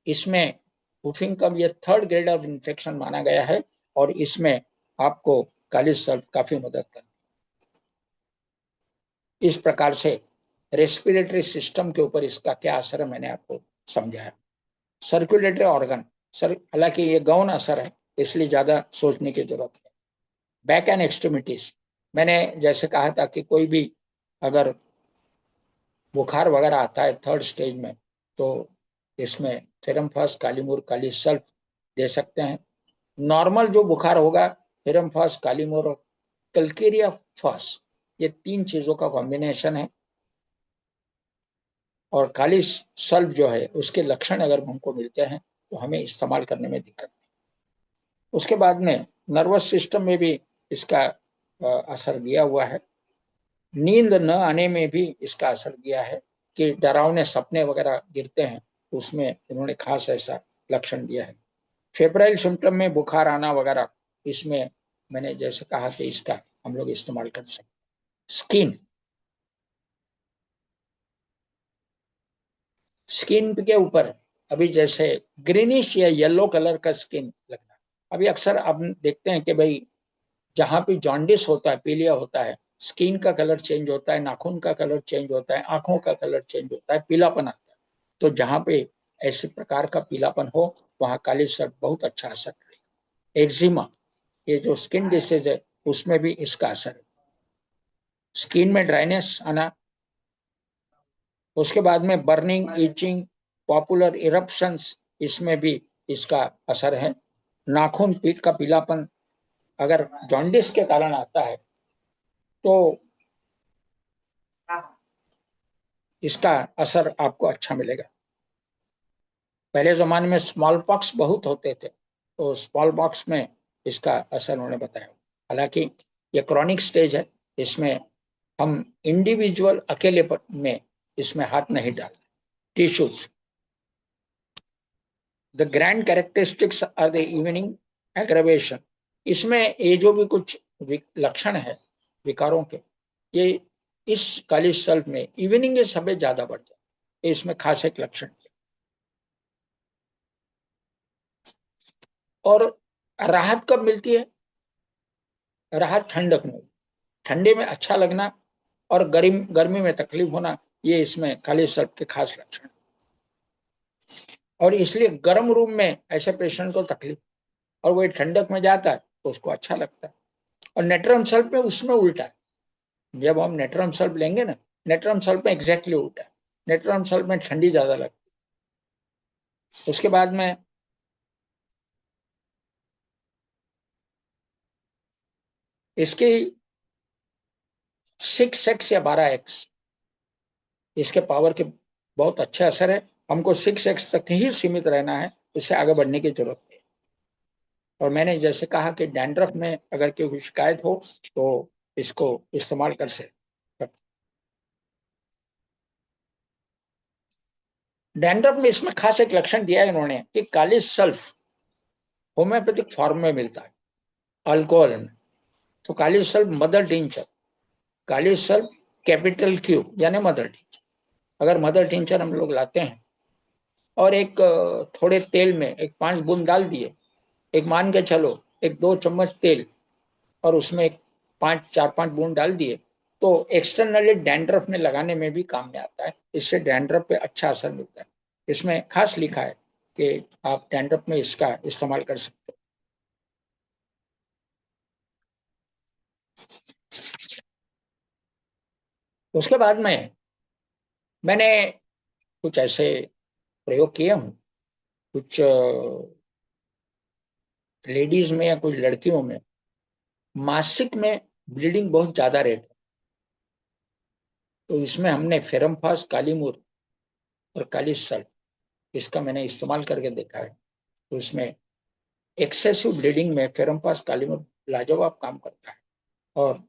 S1: इसमें हुफिंग कफ ये थर्ड ग्रेड ऑफ इन्फेक्शन माना गया है और इसमें आपको काली सल्फ काफी मदद करती है। इस प्रकार से रेस्पिरेटरी सिस्टम के ऊपर इसका क्या असर है मैंने आपको समझाया। सर्कुलेटरी ऑर्गन, सर हालांकि ये गौण असर है इसलिए ज्यादा सोचने की जरूरत है। बैक एंड एक्सट्रीमिटीज, मैंने जैसे कहा था कि कोई भी अगर बुखार वगैरह आता है थर्ड स्टेज में, तो इसमें फेरमफास, कालीमूर, काली सल्फ दे सकते हैं। नॉर्मल जो बुखार होगा फेरम फास, कालीमोर और कलकेरिया फास, ये 3 चीजों का कॉम्बिनेशन है। और काली सल्फ जो है उसके लक्षण अगर हमको मिलते हैं तो हमें इस्तेमाल करने में दिक्कत नहीं। उसके बाद में नर्वस सिस्टम में भी इसका असर दिया हुआ है। नींद न आने में भी इसका असर दिया है कि डरावने सपने वगैरह गिरते हैं, उसमें इन्होंने खास ऐसा लक्षण दिया है। फेब्राइल सिम्टम में बुखार आना वगैरह, इसमें मैंने जैसे कहा कि इसका हम लोग इस्तेमाल कर सकते। स्किन के ऊपर अभी जैसे ग्रीनिश या येलो कलर का स्किन लगना, अभी अक्सर आप देखते हैं कि भाई जहां भी जॉन्डिस होता है, पीलिया होता है, स्किन का कलर चेंज होता है, नाखून का कलर चेंज होता है, आंखों का कलर चेंज होता है, पीलापन आता है। तो जहां पे ऐसे प्रकार का पीलापन हो वहां काली सर्प बहुत अच्छा असर करेगा। एक्जिमा, ये जो स्किन डिसीज है उसमें भी इसका असर है। स्किन में ड्राइनेस आना, उसके बाद में बर्निंग, ईचिंग, पॉपुलर इरप्शंस, इसमें भी इसका असर है। नाखून, पीठ का पीलापन अगर जॉन्डिस के कारण आता है तो इसका असर आपको अच्छा मिलेगा। पहले जमाने में स्मॉल पॉक्स बहुत होते थे, तो स्मॉल पॉक्स में इसका असर उन्होंने बताया। हालांकि ये क्रॉनिक स्टेज है, इसमें हम इंडिविजुअल अकेले में इसमें हाथ नहीं डाल। Tissues, the grand characteristics are the evening aggravation, इसमें ये जो भी कुछ लक्षण है विकारों के, ये इस काली सल्फ में इवनिंग के समय ज्यादा बढ़ जाए, इसमें खास एक लक्षण है। और राहत कब मिलती है? राहत ठंडक में, ठंडे में अच्छा लगना और गर्मी में तकलीफ होना, ये इसमें काली सर्प के खास लक्षण। और इसलिए गर्म रूम में ऐसे पेशेंट को तकलीफ, और वो ठंडक में जाता है तो उसको अच्छा लगता है। और नेट्रम सल्फ में उसमें उल्टा है, जब हम नेट्रम सल्फ लेंगे ना, नेट्रम सल्फ में एग्जैक्टली उल्टा है। नेट्रम सल्फ में ठंडी ज्यादा लगती है। उसके बाद में इसकी 6x या 12x इसके पावर के बहुत अच्छा असर है। हमको 6x तक ही सीमित रहना है, इससे आगे बढ़ने की जरूरत है। और मैंने जैसे कहा कि डैंड्रफ में अगर कोई शिकायत हो तो इसको इस्तेमाल कर सकते। डैंड्रफ में इसमें खास एक लक्षण दिया है इन्होंने कि काली सल्फ होम्योपैथिक फॉर्म में मिलता है अल्कोहल में। तो kali sulph mother tincture, kali sulph capital Q यानी मदर टिंचर, अगर मदर टिंचर हम लोग लाते हैं और एक थोड़े तेल में एक 5 बूंद डाल दिए, एक मान के चलो एक 2 चम्मच तेल, और उसमें एक 4-5 बूंद डाल दिए, तो एक्सटर्नली डैंड्रफ में लगाने में भी काम में आता है। इससे डैंड्रफ पे अच्छा असर मिलता है। इसमें खास लिखा है कि आप डैंड्रफ में इसका इस्तेमाल कर सकते हो। उसके बाद में मैंने कुछ ऐसे प्रयोग किए हूँ, कुछ लेडीज में या कुछ लड़कियों में मासिक में ब्लीडिंग बहुत ज्यादा रेट, तो इसमें हमने फेरमफास, कालीमूर और काली सल्फ, इसका मैंने इस्तेमाल करके देखा है। तो इसमें एक्सेसिव ब्लीडिंग में फेरमपास कालीमर लाजवाब काम करता है, और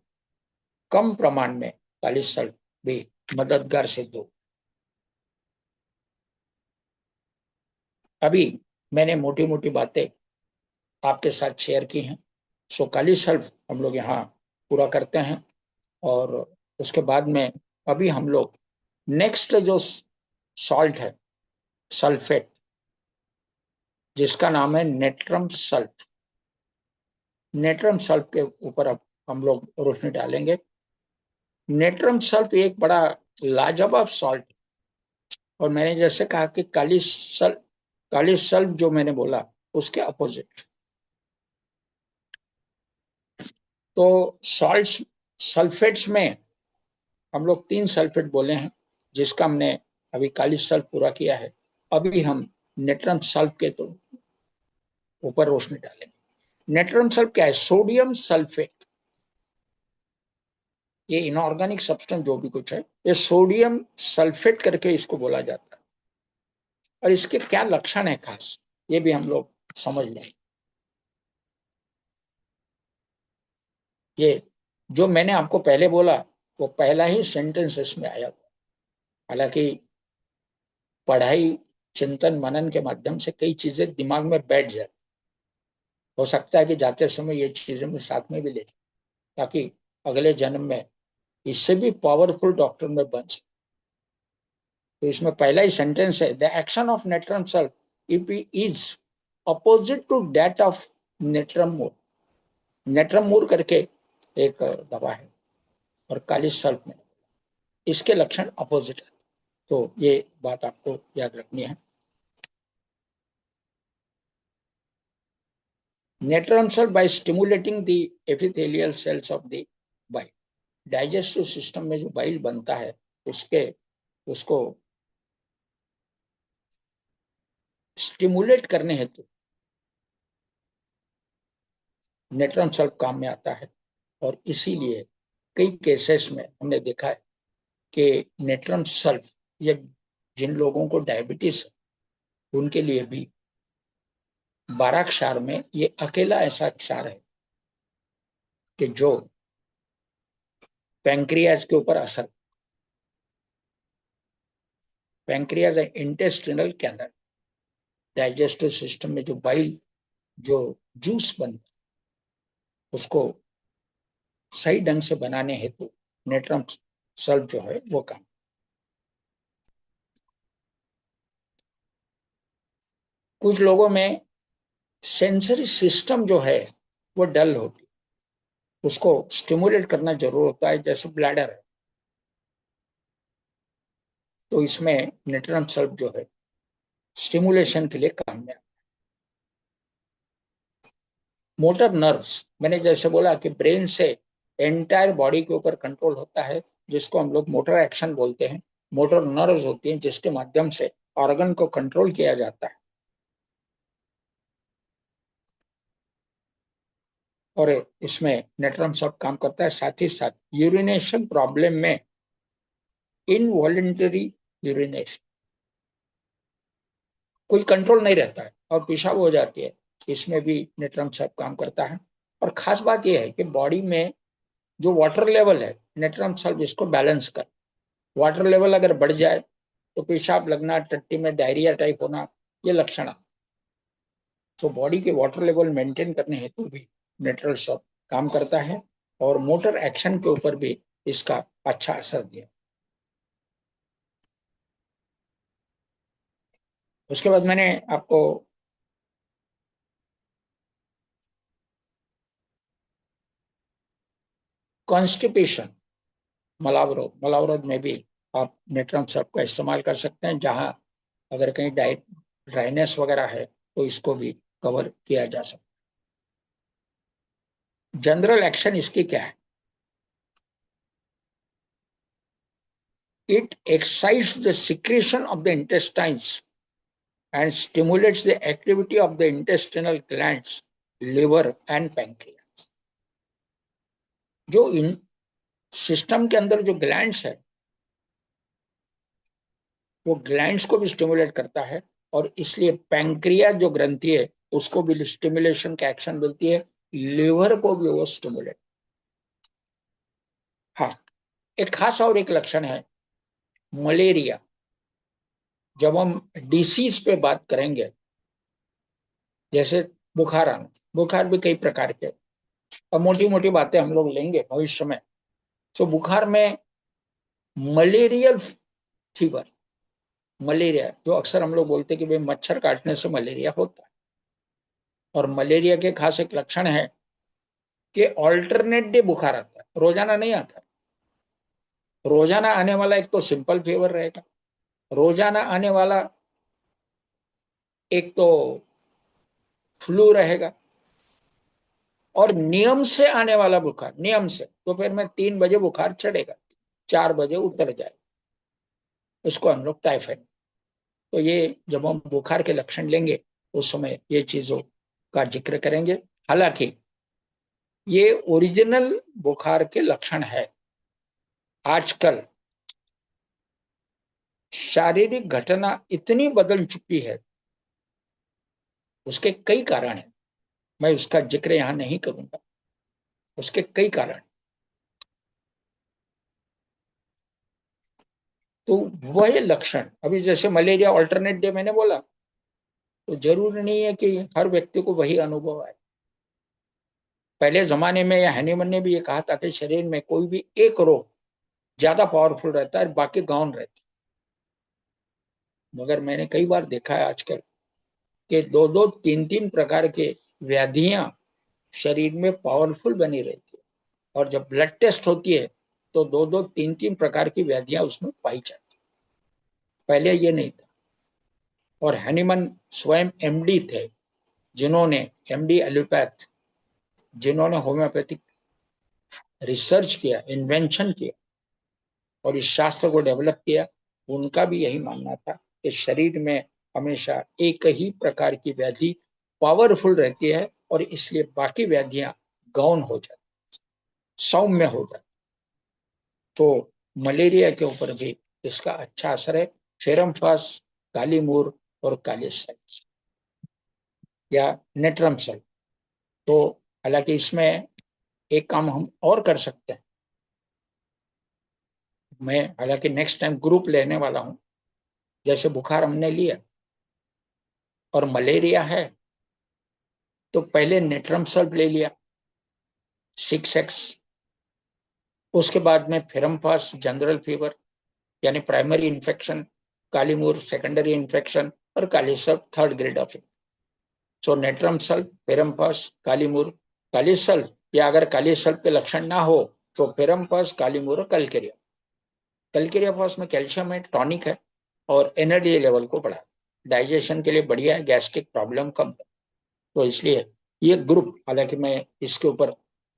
S1: कम प्रमाण में काली सल्फ भी मददगार सिद्ध हो। अभी मैंने मोटी मोटी बातें आपके साथ शेयर की हैं। सो काली सल्फ हम लोग यहाँ पूरा करते हैं। और उसके बाद में अभी हम लोग नेक्स्ट जो सॉल्ट है, सल्फेट, जिसका नाम है नेट्रम सल्फ, नेट्रम सल्फ के ऊपर अब हम लोग रोशनी डालेंगे। नेट्रम सल्फ एक बड़ा लाजवाब सॉल्ट, और मैंने जैसे कहा कि काली सल्फ जो मैंने बोला उसके अपोजिट। तो सॉल्ट्स, सल्फेट्स में हम लोग 3 सल्फेट बोले हैं, जिसका हमने अभी काली सल्फ पूरा किया है। अभी हम नेट्रम सल्फ के तो ऊपर रोशनी डालेंगे। नेट्रम सल्फ क्या है? Sodium sulphate. ये इनऑर्गेनिक सब्सटेंस जो भी कुछ है, ये सोडियम सल्फेट करके इसको बोला जाता है। और इसके क्या लक्षण है खास, ये भी हम लोग समझ लें। ये जो मैंने आपको पहले बोला वो पहला ही सेंटेंस इसमें आया। हालांकि पढ़ाई, चिंतन मनन के माध्यम से कई चीजें दिमाग में बैठ जाए, हो सकता है कि जाते समय ये चीजें मैं साथ में भी ले जाऊं, ताकि अगले जन्म में इससे भी पावरफुल डॉक्टर में बन सके। तो इसमें पहला ही सेंटेंस है, the action of natrum sulph if is opposite to that of natrum mur. Natrum mur करके एक दवा है और काली सल्फ में इसके लक्षण अपोजिट है। तो ये बात आपको याद रखनी है। Natrum sulph by stimulating the epithelial cells of the bile, digestive system में जो बाइल बनता है उसके उसको स्टिमुलेट करने हेतु नेट्रम सल्फ काम में आता है। और इसीलिए कई केसेस में हमने देखा है कि नेट्रम सल्फ, ये जिन लोगों को डायबिटीज है उनके लिए भी 12 क्षार में ये अकेला ऐसा क्षार है कि जो पैंक्रियाज के ऊपर असर, pancreas intestinal canal, digestive system में जो बाइल, जो जूस बनता है उसको सही ढंग से बनाने हेतु नेट्रम सल्फ जो है वो काम। कुछ लोगों में सेंसरी सिस्टम जो है वो डल होती, उसको स्टिमुलेट करना जरूर होता है, जैसे ब्लैडर है, तो इसमें नेट्रम सल्फ जो है स्टिमुलेशन के लिए काम में। मोटर नर्व्स, मैंने जैसे बोला कि ब्रेन से एंटायर बॉडी के ऊपर कंट्रोल होता है, जिसको हम लोग मोटर एक्शन बोलते हैं। मोटर नर्व्स होती हैं जिसके माध्यम से ऑर्गन को कंट्रोल किया जाता है। और इसमें नेट्रम सल्फ काम करता है। साथ ही साथ यूरिनेशन प्रॉब्लम में इनवॉलेंटरी यूरिनेशन, कोई कंट्रोल नहीं रहता है और पेशाब हो जाती है, इसमें भी नेट्रम सल्फ काम करता है। और खास बात यह है कि बॉडी में जो वाटर लेवल है, नेट्रम सल्फ इसको बैलेंस कर। वाटर लेवल अगर बढ़ जाए तो पेशाब लगना, टट्टी में डायरिया टाइप होना, ये लक्षण है। तो बॉडी के वाटर लेवल मेंटेन करने हेतु भी नेट्रल सल्फ काम करता है और मोटर एक्शन के ऊपर भी इसका अच्छा असर दिया। उसके बाद मैंने आपको कॉन्स्टिपेशन, मलावरोध में भी आप नेट्रम सल्फ का इस्तेमाल कर सकते हैं। जहां अगर कहीं डाइट ड्राइनेस वगैरह है तो इसको भी कवर किया जा सकता है। जनरल एक्शन इसकी क्या है? It excites the secretion of the intestines and stimulates the activity of the intestinal glands, liver and pancreas. जो इन सिस्टम के अंदर जो ग्लैंड्स है वो ग्लैंड्स को भी स्टिमुलेट करता है, और इसलिए पैंक्रियाज जो ग्रंथि है उसको भी स्टिमुलेशन का एक्शन मिलती है, लिवर को भी वो स्टिमुलेट। हाँ, एक खास और एक लक्षण है मलेरिया। जब हम डिसीज पे बात करेंगे, जैसे बुखार आना, बुखार भी कई प्रकार के, और मोटी मोटी बातें हम लोग लेंगे भविष्य में। तो बुखार में मलेरियल फीवर, मलेरिया जो अक्सर हम लोग बोलते हैं कि भाई मच्छर काटने से मलेरिया होता है, और मलेरिया के खास एक लक्षण है कि ऑल्टरनेट डे बुखार आता है, रोजाना नहीं आता। रोजाना आने वाला एक तो सिंपल फीवर रहेगा, रोजाना आने वाला एक तो फ्लू रहेगा, और नियम से आने वाला बुखार, नियम से दोपहर में 3 बजे बुखार चढ़ेगा, 4 बजे उतर जाए, इसको हम लोग टाइफाइड। तो ये जब हम बुखार के लक्षण लेंगे उस समय ये चीजों का जिक्र करेंगे। हालांकि ये ओरिजिनल बुखार के लक्षण है। आजकल शारीरिक घटना इतनी बदल चुकी है, उसके कई कारण हैं, मैं उसका जिक्र यहां नहीं करूंगा, उसके कई कारण। तो वह लक्षण, अभी जैसे मलेरिया ऑल्टरनेट डे मैंने बोला, तो जरूरी नहीं है कि हर व्यक्ति को वही अनुभव आए। पहले जमाने में या हैनीमन ने भी ये कहा था कि शरीर में कोई भी एक रोग ज्यादा पावरफुल रहता है, बाकी गौण रहती। मगर मैंने कई बार देखा है आजकल कि दो दो तीन तीन प्रकार के व्याधियां शरीर में पावरफुल बनी रहती है, और जब ब्लड टेस्ट होती है तो दो दो तीन तीन प्रकार की व्याधियां उसमें पाई जाती। पहले ये नहीं था। और हैनीमन स्वयं एमडी थे, जिन्होंने, एमडी एलोपैथ, जिन्होंने होम्योपैथिक रिसर्च किया, इन्वेंशन किया और इस शास्त्र को डेवलप किया। उनका भी यही मानना था कि शरीर में हमेशा एक ही प्रकार की व्याधि पावरफुल रहती है, और इसलिए बाकी व्याधियां गौण हो जाती, सौम्य हो जाती। तो मलेरिया के ऊपर भी इसका अच्छा असर है। फेरमफास, काली मूर और काले सल या नेट्रम सल। तो हालांकि इसमें एक काम हम और कर सकते हैं। मैं हालांकि नेक्स्ट टाइम ग्रुप लेने वाला हूं। जैसे बुखार हमने लिया और मलेरिया है, तो पहले नेट्रम सल्फ ले लिया 6x। उसके बाद में फेरमफास जनरल फीवर यानी primary infection, kali mur secondary infection और kali sulph third grade of. So natrum sulph, ferrum phos, kali mur, kali sulph, या अगर कालीसल्फ के लक्षण ना हो तो फेरमफास, कालीमूर और कलकेरिया। कलकेरिया फॉस में कैल्शियम है, टॉनिक है और एनर्जी लेवल को बढ़ा, डाइजेशन के लिए बढ़िया है, गैस्ट्रिक प्रॉब्लम कम है। तो इसलिए ये ग्रुप, हालांकि मैं इसके ऊपर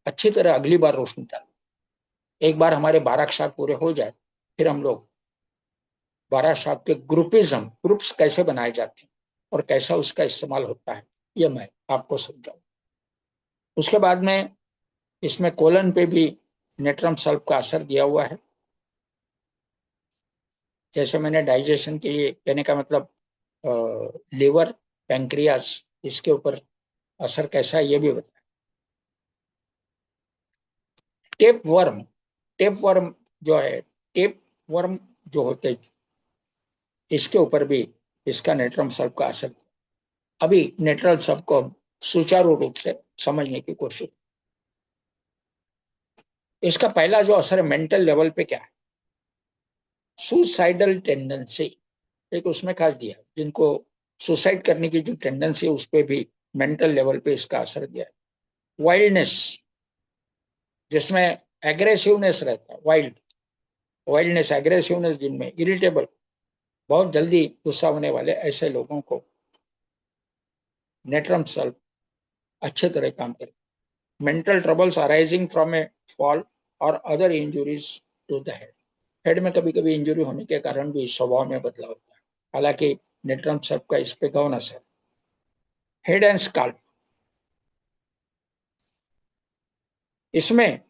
S1: अच्छी तरह अगली बार रोशनी डालूं। एक बार हमारे 12 अक्षर पूरे हो जाए, फिर हम लोग 12 अक्षर के ग्रुपिज्म, ग्रुप्स कैसे बनाए जाते हैं और कैसा उसका इस्तेमाल होता है, ये मैं आपको समझाऊं। उसके बाद में इसमें कोलन पे भी नेट्रम सल्फ का असर दिया हुआ है। जैसे मैंने डाइजेशन के लिए कहने का मतलब, लिवर, पैंक्रियास, इसके ऊपर असर कैसा है ये भी बताया। टेप वर्म, टेप वर्म जो है, टेप वर्म जो होते हैं, इसके ऊपर भी इसका नेट्रम सल्फ का असर। अभी नेट्रम सल्फ को सुचारू रूप से समझने की कोशिश। इसका पहला जो असर है मेंटल लेवल पे क्या है, सुसाइडल टेंडेंसी, एक उसमें खास दिया, जिनको सुसाइड करने की जो टेंडेंसी है उस पर भी मेंटल लेवल पे इसका असर दिया है। वाइल्डनेस, जिसमें एग्रेसिवनेस रहता है, वाइल्डनेस, एग्रेसिवनेस, जिनमें इरिटेबल, बहुत जल्दी गुस्सा होने वाले, ऐसे लोगों को नेट्रम सल्फ अच्छे तरह काम करे। Mental troubles arising from a fall or other injuries to the head, head में कभी कभी इंजुरी होने के कारण भी स्वभाव में बदलाव होता है। हालांकि नेट्रम सल्फ का इस पे गौन असर। हेड एंड स्काल्प, इसमें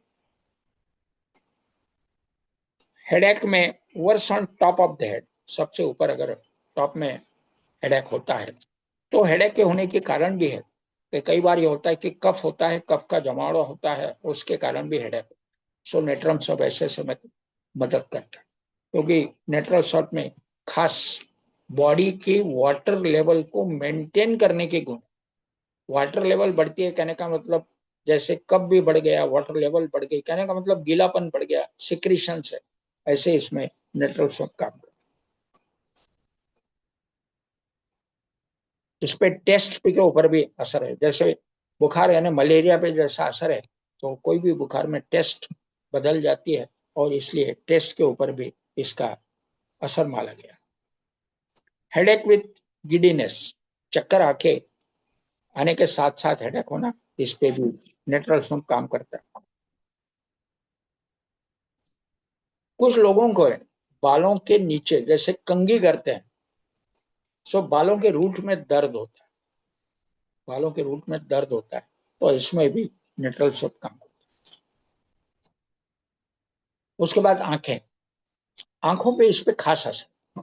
S1: हेडेक में worse on top of the head, सबसे ऊपर अगर टॉप में हेडेक होता है, तो हेडेक के होने के कारण भी है कि कई बार ये होता है कि कफ होता है, कफ का जमावड़ा होता है, उसके कारण भी हेडेक। सो नेट्रम सल्फ ऐसे समय मदद करता है, क्योंकि नेट्रल सल्फ में खास बॉडी की वाटर लेवल को मेंटेन करने के गुण। वाटर लेवल बढ़ती है कहने का मतलब, जैसे कप भी बढ़ गया, वाटर लेवल बढ़ गई, कहने का मतलब गीलापन बढ़ गया, सिक्रीशन से, ऐसे इसमें नेट्रल सल्फ काम करता है। इस पे टेस्ट के ऊपर भी असर है। जैसे बुखार यानी मलेरिया पे जैसा असर है, तो कोई भी बुखार में टेस्ट बदल जाती है, और इसलिए टेस्ट के ऊपर भी इसका असर माना गया। हेडेक विथ गिडीनेस, चक्कर आके आने के साथ साथ हेडेक होना, इस पे भी नेट्रल सल्फ काम करता है। कुछ लोगों को बालों के नीचे जैसे कंघी करते हैं, सो बालों के रूट में दर्द होता है, बालों के रूट में दर्द होता है, तो इसमें भी नेट्रल सल्फ काम करता है। उसके बाद आंखें, आंखों पे इस पे खास असर,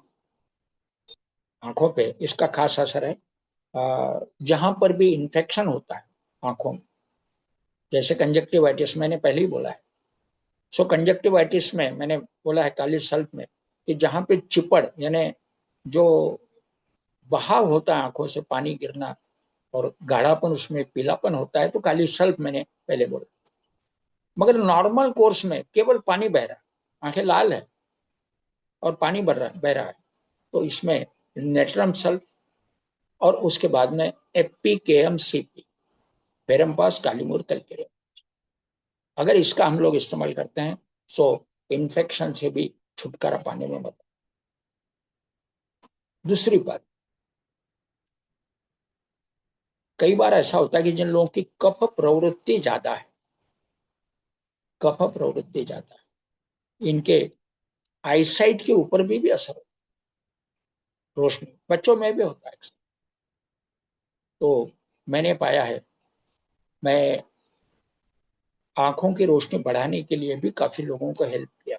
S1: आंखों पे इसका खास असर है। जहां पर भी इंफेक्शन होता है आंखों में, जैसे कंजक्टिवाइटिस मैंने पहले ही बोला है। सो कंजक्टिवाइटिस में मैंने बोला है काली सल्फ में कि जहां पे चिपड़ यानी जो बहाव होता है आंखों से पानी गिरना और गाढ़ापन उसमें पीलापन होता है, तो काली सल्फ मैंने पहले बोला। मगर नॉर्मल कोर्स में केवल पानी बह रहा है, आंखें लाल है और पानी बह रहा है, तो इसमें नेट्रम सल्फ और उसके बाद में एपीकेएम सीपी, पेरम्पास कालीमूर कलकेरिया, अगर इसका हम लोग इस्तेमाल करते हैं तो इन्फेक्शन से भी छुटकारा पाने में मदद। दूसरी बात, कई बार ऐसा होता है कि जिन लोगों की कफ प्रवृत्ति ज्यादा है, कफ प्रवृत्ति ज्यादा है, इनके आईसाइट के ऊपर भी असर होता है, रोशनी बच्चों में भी होता है। तो मैंने पाया है, मैं आंखों की रोशनी बढ़ाने के लिए भी काफी लोगों को हेल्प किया।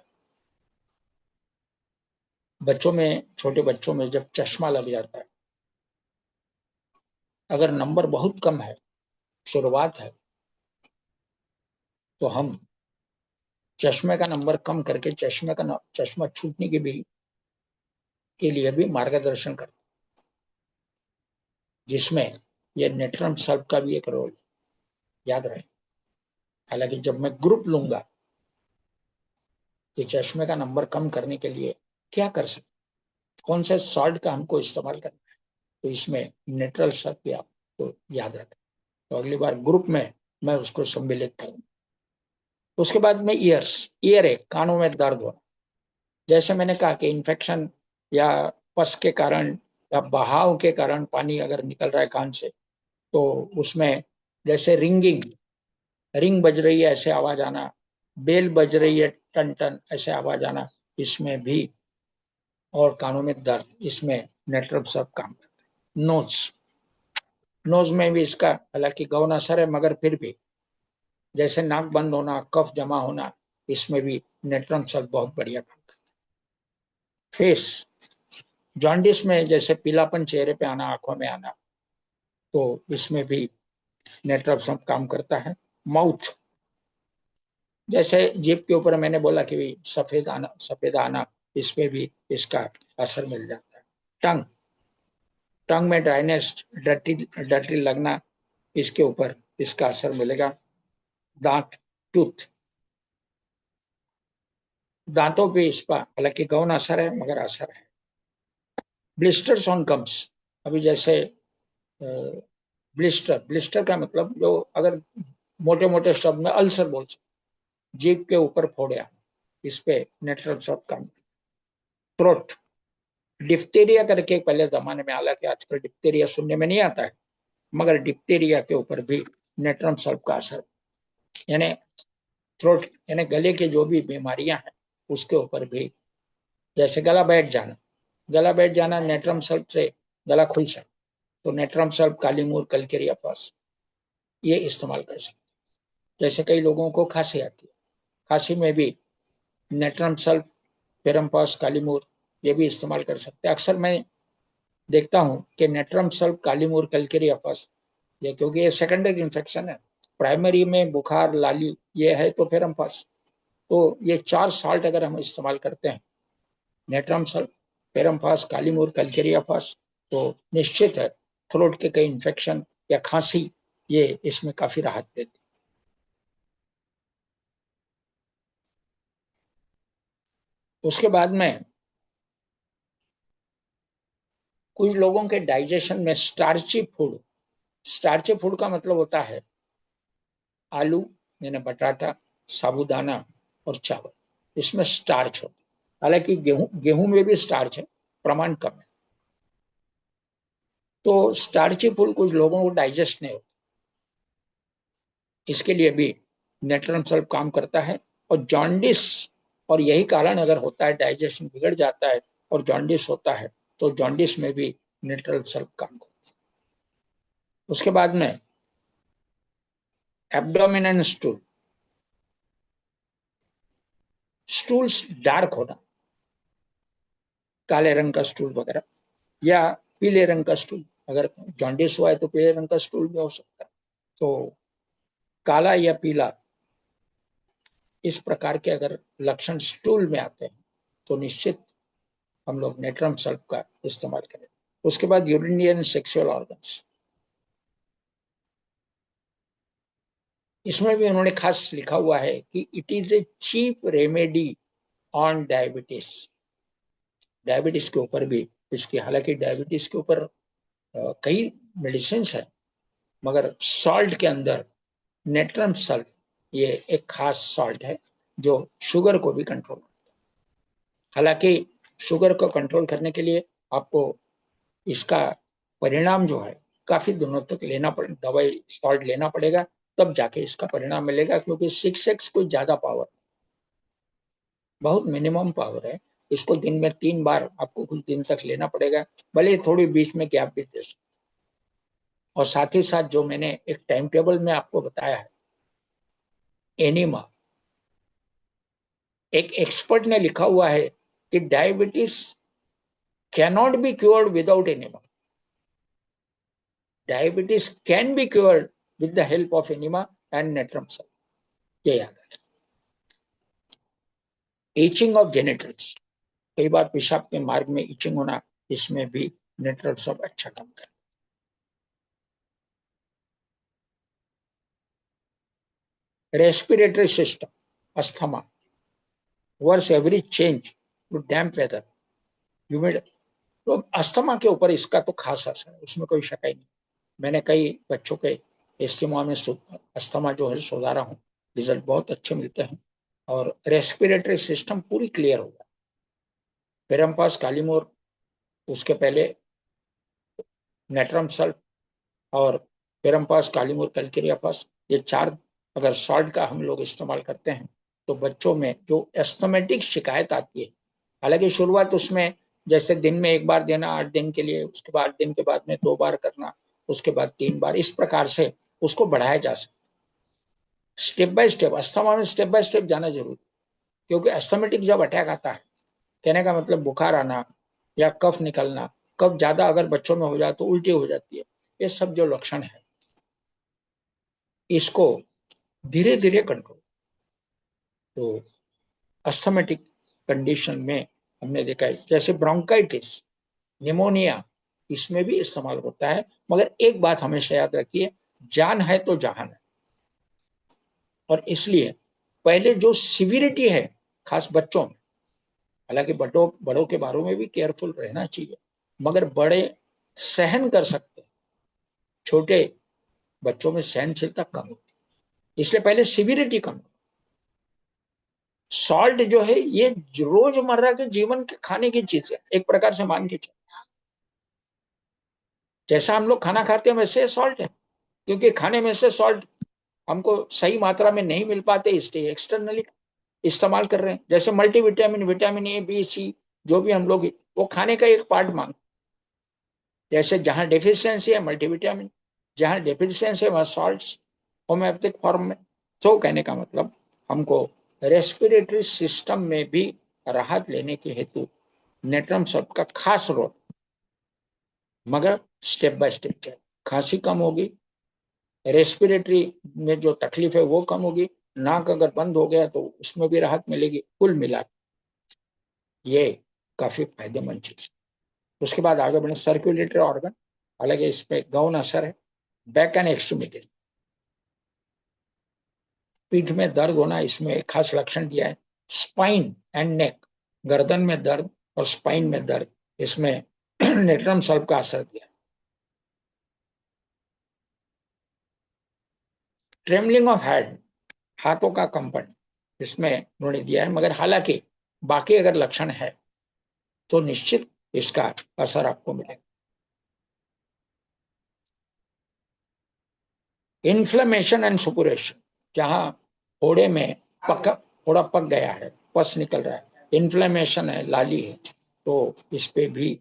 S1: बच्चों में, छोटे बच्चों में जब चश्मा लग जाता है, अगर नंबर बहुत कम है, शुरुआत है, तो हम चश्मे का नंबर कम करके चश्मा छूटने के लिए भी मार्गदर्शन करते, जिसमें यह नेट्रम सल्फ का भी एक रोल याद रहे। हालांकि जब मैं ग्रुप लूंगा कि चश्मे का नंबर कम करने के लिए क्या कर सकते, कौन से सॉल्ट का हमको इस्तेमाल करना है, तो इसमें नेट्रल सल्फ भी आपको याद रखें। तो अगली बार ग्रुप में मैं उसको सम्मिलित करूँ। उसके बाद में ईयर एक, कानों में दर्द होना, जैसे मैंने कहा कि इन्फेक्शन या पस के कारण या बहाव के कारण पानी अगर निकल रहा है कान से, तो उसमें जैसे रिंग बज रही है ऐसे आवाज आना, बेल बज रही है टन टन ऐसे आवाज आना, इसमें भी, और कानों में दर्द, इसमें नेट्रम सब काम करता है। नोज में भी इसका हालांकि गौन असर है, मगर फिर भी जैसे नाक बंद होना, कफ जमा होना, इसमें भी नेट्रम सब बहुत बढ़िया काम करता है। फेस, जॉन्डिस में जैसे पीलापन चेहरे पे आना, आंखों में आना, तो इसमें भी नेट्रम सब काम करता है। माउथ, जैसे जीभ के ऊपर मैंने बोला कि भी सफेद आना, इसमें भी इसका असर मिल जाता है। टंग, टंग में ड्राइनेस, डर्टी डर्टी लगना, इसके ऊपर इसका असर मिलेगा। दांत, टूथ, दांतों पे इस पर हालांकि गौन असर है मगर असर है। ब्लिस्टर्स ऑन गम्स, अभी जैसे ब्लिस्टर का मतलब जो अगर मोटे मोटे शब्द में अल्सर बोल सकते, जीभ के ऊपर फोड़िया, इस पे नेट्रल शब्द का। थ्रोट, डिप्थीरिया करके पहले जमाने में, हालांकि आजकल डिप्थीरिया सुनने में नहीं आता है, मगर डिप्थीरिया के ऊपर भी नेट्रम सल्फ का असर, यानी थ्रोट यानी गले की जो भी बीमारियां हैं उसके ऊपर भी, जैसे गला बैठ जाना नेट्रम सल्फ से गला खुल सकता, तो नेट्रम सल्फ, काली मूर, कलकेरिया पास, ये इस्तेमाल कर सकते। जैसे कई लोगों को खांसी आती है, खांसी में भी नेट्रम सल्फ, पेरम्पास, काली मूर, ये भी इस्तेमाल कर सकते हैं। अक्सर मैं देखता हूं कि नेट्रम सल्फ, काली मूर, कलकेरिया पास, ये क्योंकि ये सेकेंडरी इन्फेक्शन है, प्राइमरी में बुखार लाली ये है तो पेरम्पास, तो ये 4 साल्ट अगर हम इस्तेमाल करते हैं, नेट्रम सल्फ, पेरम्पास, कालीमूर, कलकेरिया पास, तो निश्चित है थ्रोट के कई इन्फेक्शन या खांसी ये इसमें काफी राहत देती। उसके बाद में कुछ लोगों के डाइजेशन में स्टार्ची फूड का मतलब होता है आलू यानी बटाटा, साबुदाना और चावल, इसमें स्टार्च होता है। हालांकि गेहूं में भी स्टार्च है, प्रमाण कम है। तो स्टार्ची फूड कुछ लोगों को डाइजेस्ट नहीं होता, इसके लिए भी नेट्रम सल्फ काम करता है। और जॉन्डिस, और यही कारण अगर होता है डाइजेशन बिगड़ जाता है और जॉन्डिस होता है, तो जॉन्डिस में भी नेट्रल सल्फ काम करता है। उसके बाद में एब्डोमिनल स्टूल, स्टूल्स डार्क होना, काले रंग का स्टूल वगैरह, या पीले रंग का स्टूल, अगर जॉन्डिस हुआ है तो पीले रंग का स्टूल भी हो सकता है। तो काला या पीला, इस प्रकार के अगर लक्षण स्टूल में आते हैं तो निश्चित हम लोग नेट्रम सल्फ का इस्तेमाल करें। उसके बाद यूरिनरी एंड सेक्सुअल ऑर्गन्स, इसमें भी उन्होंने खास लिखा हुआ है कि it is a cheap remedy on diabetes. Diabetes के ऊपर भी इसकी, हालांकि डायबिटीज के ऊपर कई मेडिसिन है, मगर सॉल्ट के अंदर नेट्रम सल्फ ये एक खास सॉल्ट है जो शुगर को भी कंट्रोल करता है। हालांकि शुगर को कंट्रोल करने के लिए आपको इसका परिणाम जो है काफी दिनों तक लेना पड़े, दवाई सॉल्ट लेना पड़ेगा, तब जाके इसका परिणाम मिलेगा, क्योंकि 6x कोई ज्यादा पावर, बहुत मिनिमम पावर है। इसको दिन में 3 बार आपको कुछ दिन तक लेना पड़ेगा, भले थोड़ी बीच में गैप भी दे सकते। और साथ ही साथ जो मैंने एक टाइम टेबल में आपको बताया है, एनीमा, एक एक्सपर्ट ने लिखा हुआ है कि diabetes cannot be cured without enema, diabetes can be cured with the help of enema and natrum sulph, ये याद है। इचिंग ऑफ जेनिटल्स, कई बार पेशाब के मार्ग में इचिंग होना, इसमें भी नेट्रम सल्फ अच्छा काम करता है। Respiratory system, asthma, worse every change to damp weather, humid, तो अस्थमा के ऊपर इसका तो खास असर है, उसमें कोई शक ही नहीं। मैंने कई बच्चों के एस्थमा में अस्थमा जो है सुधारा हूँ, रिजल्ट बहुत अच्छे मिलते हैं, और रेस्पिरेटरी सिस्टम पूरी क्लियर हो गया। फिर हम पास कालीमोर, उसके पहले नेट्रम सल्फ, और फिर हम पास कालीमोर कैलकेरिया पास, ये 4 अगर सॉल्ट का हम लोग इस्तेमाल करते हैं तो बच्चों में जो एस्थमेटिक शिकायत आती है, हालांकि शुरुआत उसमें जैसे दिन में 1 बार देना 8 दिन के लिए, उसके बाद दिन के बाद में 2 बार करना, उसके बाद 3 बार, इस प्रकार से उसको बढ़ाया जा सकता। स्टेप बाय स्टेप, अस्थमा में स्टेप बाय स्टेप जाना जरूरी, क्योंकि एस्थमेटिक जब अटैक आता है, कहने का मतलब बुखार आना या कफ निकलना, कफ ज्यादा अगर बच्चों में हो जाए तो उल्टी हो जाती है, ये सब जो लक्षण है, इसको धीरे धीरे कंट्रोल, तो अस्थमेटिक कंडीशन में हमने देखा है, जैसे ब्रोंकाइटिस, निमोनिया, इसमें भी इस्तेमाल होता है। मगर एक बात हमेशा याद रखिए, जान है तो जहान है, और इसलिए पहले जो सिविरिटी है, खास बच्चों में, हालांकि बड़ों बड़ों के बारे में भी केयरफुल रहना चाहिए, मगर बड़े सहन कर सकते हैं, छोटे बच्चों में सहनशीलता कम होती है, इसलिए पहले सिविरिटी कम। सॉल्ट जो है ये रोजमर्रा के जीवन के खाने की चीज है, एक प्रकार से मान के चलो, जैसा हम लोग खाना खाते हैं वैसे सॉल्ट है, क्योंकि खाने में से सॉल्ट हमको सही मात्रा में नहीं मिल पाते, इसलिए एक्सटर्नली इस्तेमाल कर रहे हैं। जैसे मल्टीविटामिन, विटामिन ए, बी, सी, जो भी हम लोग, वो खाने का एक पार्ट मांग, जैसे जहां डेफिशिएंसी है मल्टीविटामिन, जहां डेफिशिएंसी है वहां सॉल्ट होम्योपैथिक फॉर्म में। तो कहने का मतलब, हमको रेस्पिरेटरी सिस्टम में भी राहत लेने के हेतु नेट्रम सल्फ का खास रोल, मगर स्टेप बाय स्टेप चल, खांसी कम होगी, रेस्पिरेटरी में जो तकलीफ है वो कम होगी, नाक अगर बंद हो गया तो उसमें भी राहत मिलेगी, कुल मिला ये काफी फायदेमंद चीज। उसके बाद आगे बढ़े, सर्कुलेटरी ऑर्गन, हालांकि इस पे गौण असर है। बैक एंड एक्सट्रीमिटी, पीठ में दर्द होना, इसमें एक खास लक्षण दिया है। स्पाइन एंड नेक, गर्दन में दर्द और स्पाइन में दर्द, इसमें नेट्रम सल्फ का असर दिया। ट्रेमलिंग ऑफ हैंड, हाथों का कंपन, इसमें उन्होंने दिया है, मगर हालांकि बाकी अगर लक्षण है तो निश्चित इसका असर आपको मिलेगा। इन्फ्लेमेशन एंड सुपुरेशन, जहां फोड़े में फोड़ा पक गया है, पस निकल रहा है, इन्फ्लेमेशन है, लाली है, तो इस पे भी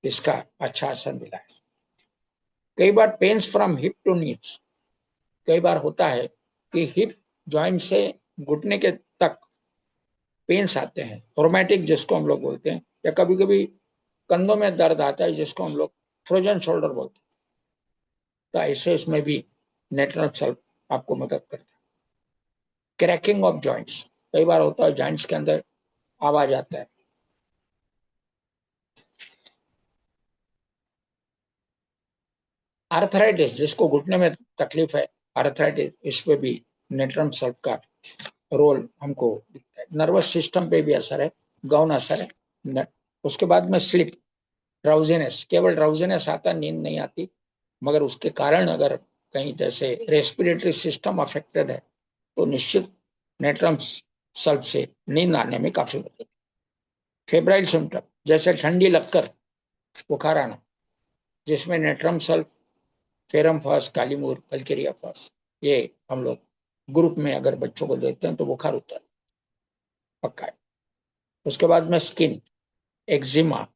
S1: इसका अच्छा असर मिला है। कई बार पेन्स फ्रॉम हिप टू नीज, कई बार होता है कि हिप जॉइंट से घुटने के तक पेन्स आते हैं, रोमैटिक जिसको हम लोग बोलते हैं, या कभी कभी कंधों में दर्द आता है जिसको हम लोग फ्रोजन शोल्डर बोलते हैं। तो ऐसे इसमें भी नेट्रल सल्फ आपको मदद करता है। क्रैकिंग ऑफ जॉइंट्स, कई बार होता है जॉइंट्स के अंदर आवाज आता है। आर्थराइटिस, जिसको घुटने में तकलीफ है, आर्थराइटिस, इस पे भी नेट्रम सल्फ का रोल हमको दिखता है। नर्वस सिस्टम पे भी असर है, गौन असर है। उसके बाद में स्लिप, ड्राउजीनेस, केवल ड्राउजीनेस आता, नींद नहीं आती, मगर उसके कारण अगर कहीं जैसे रेस्पिरेटरी सिस्टम अफेक्टेड है तो निश्चित नेट्रम सल्फ से नींद आने में काफी मदद। फेब्राइल सिम्टम, जैसे ठंडी लगकर बुखार आना, जिसमें natrum sulph, ferrum phos, kali mur, calcarea phos, ये हम लोग ग्रुप में अगर बच्चों को देते हैं तो बुखार होता है, पक्का है। उसके बाद में स्किन, एक्जिमा,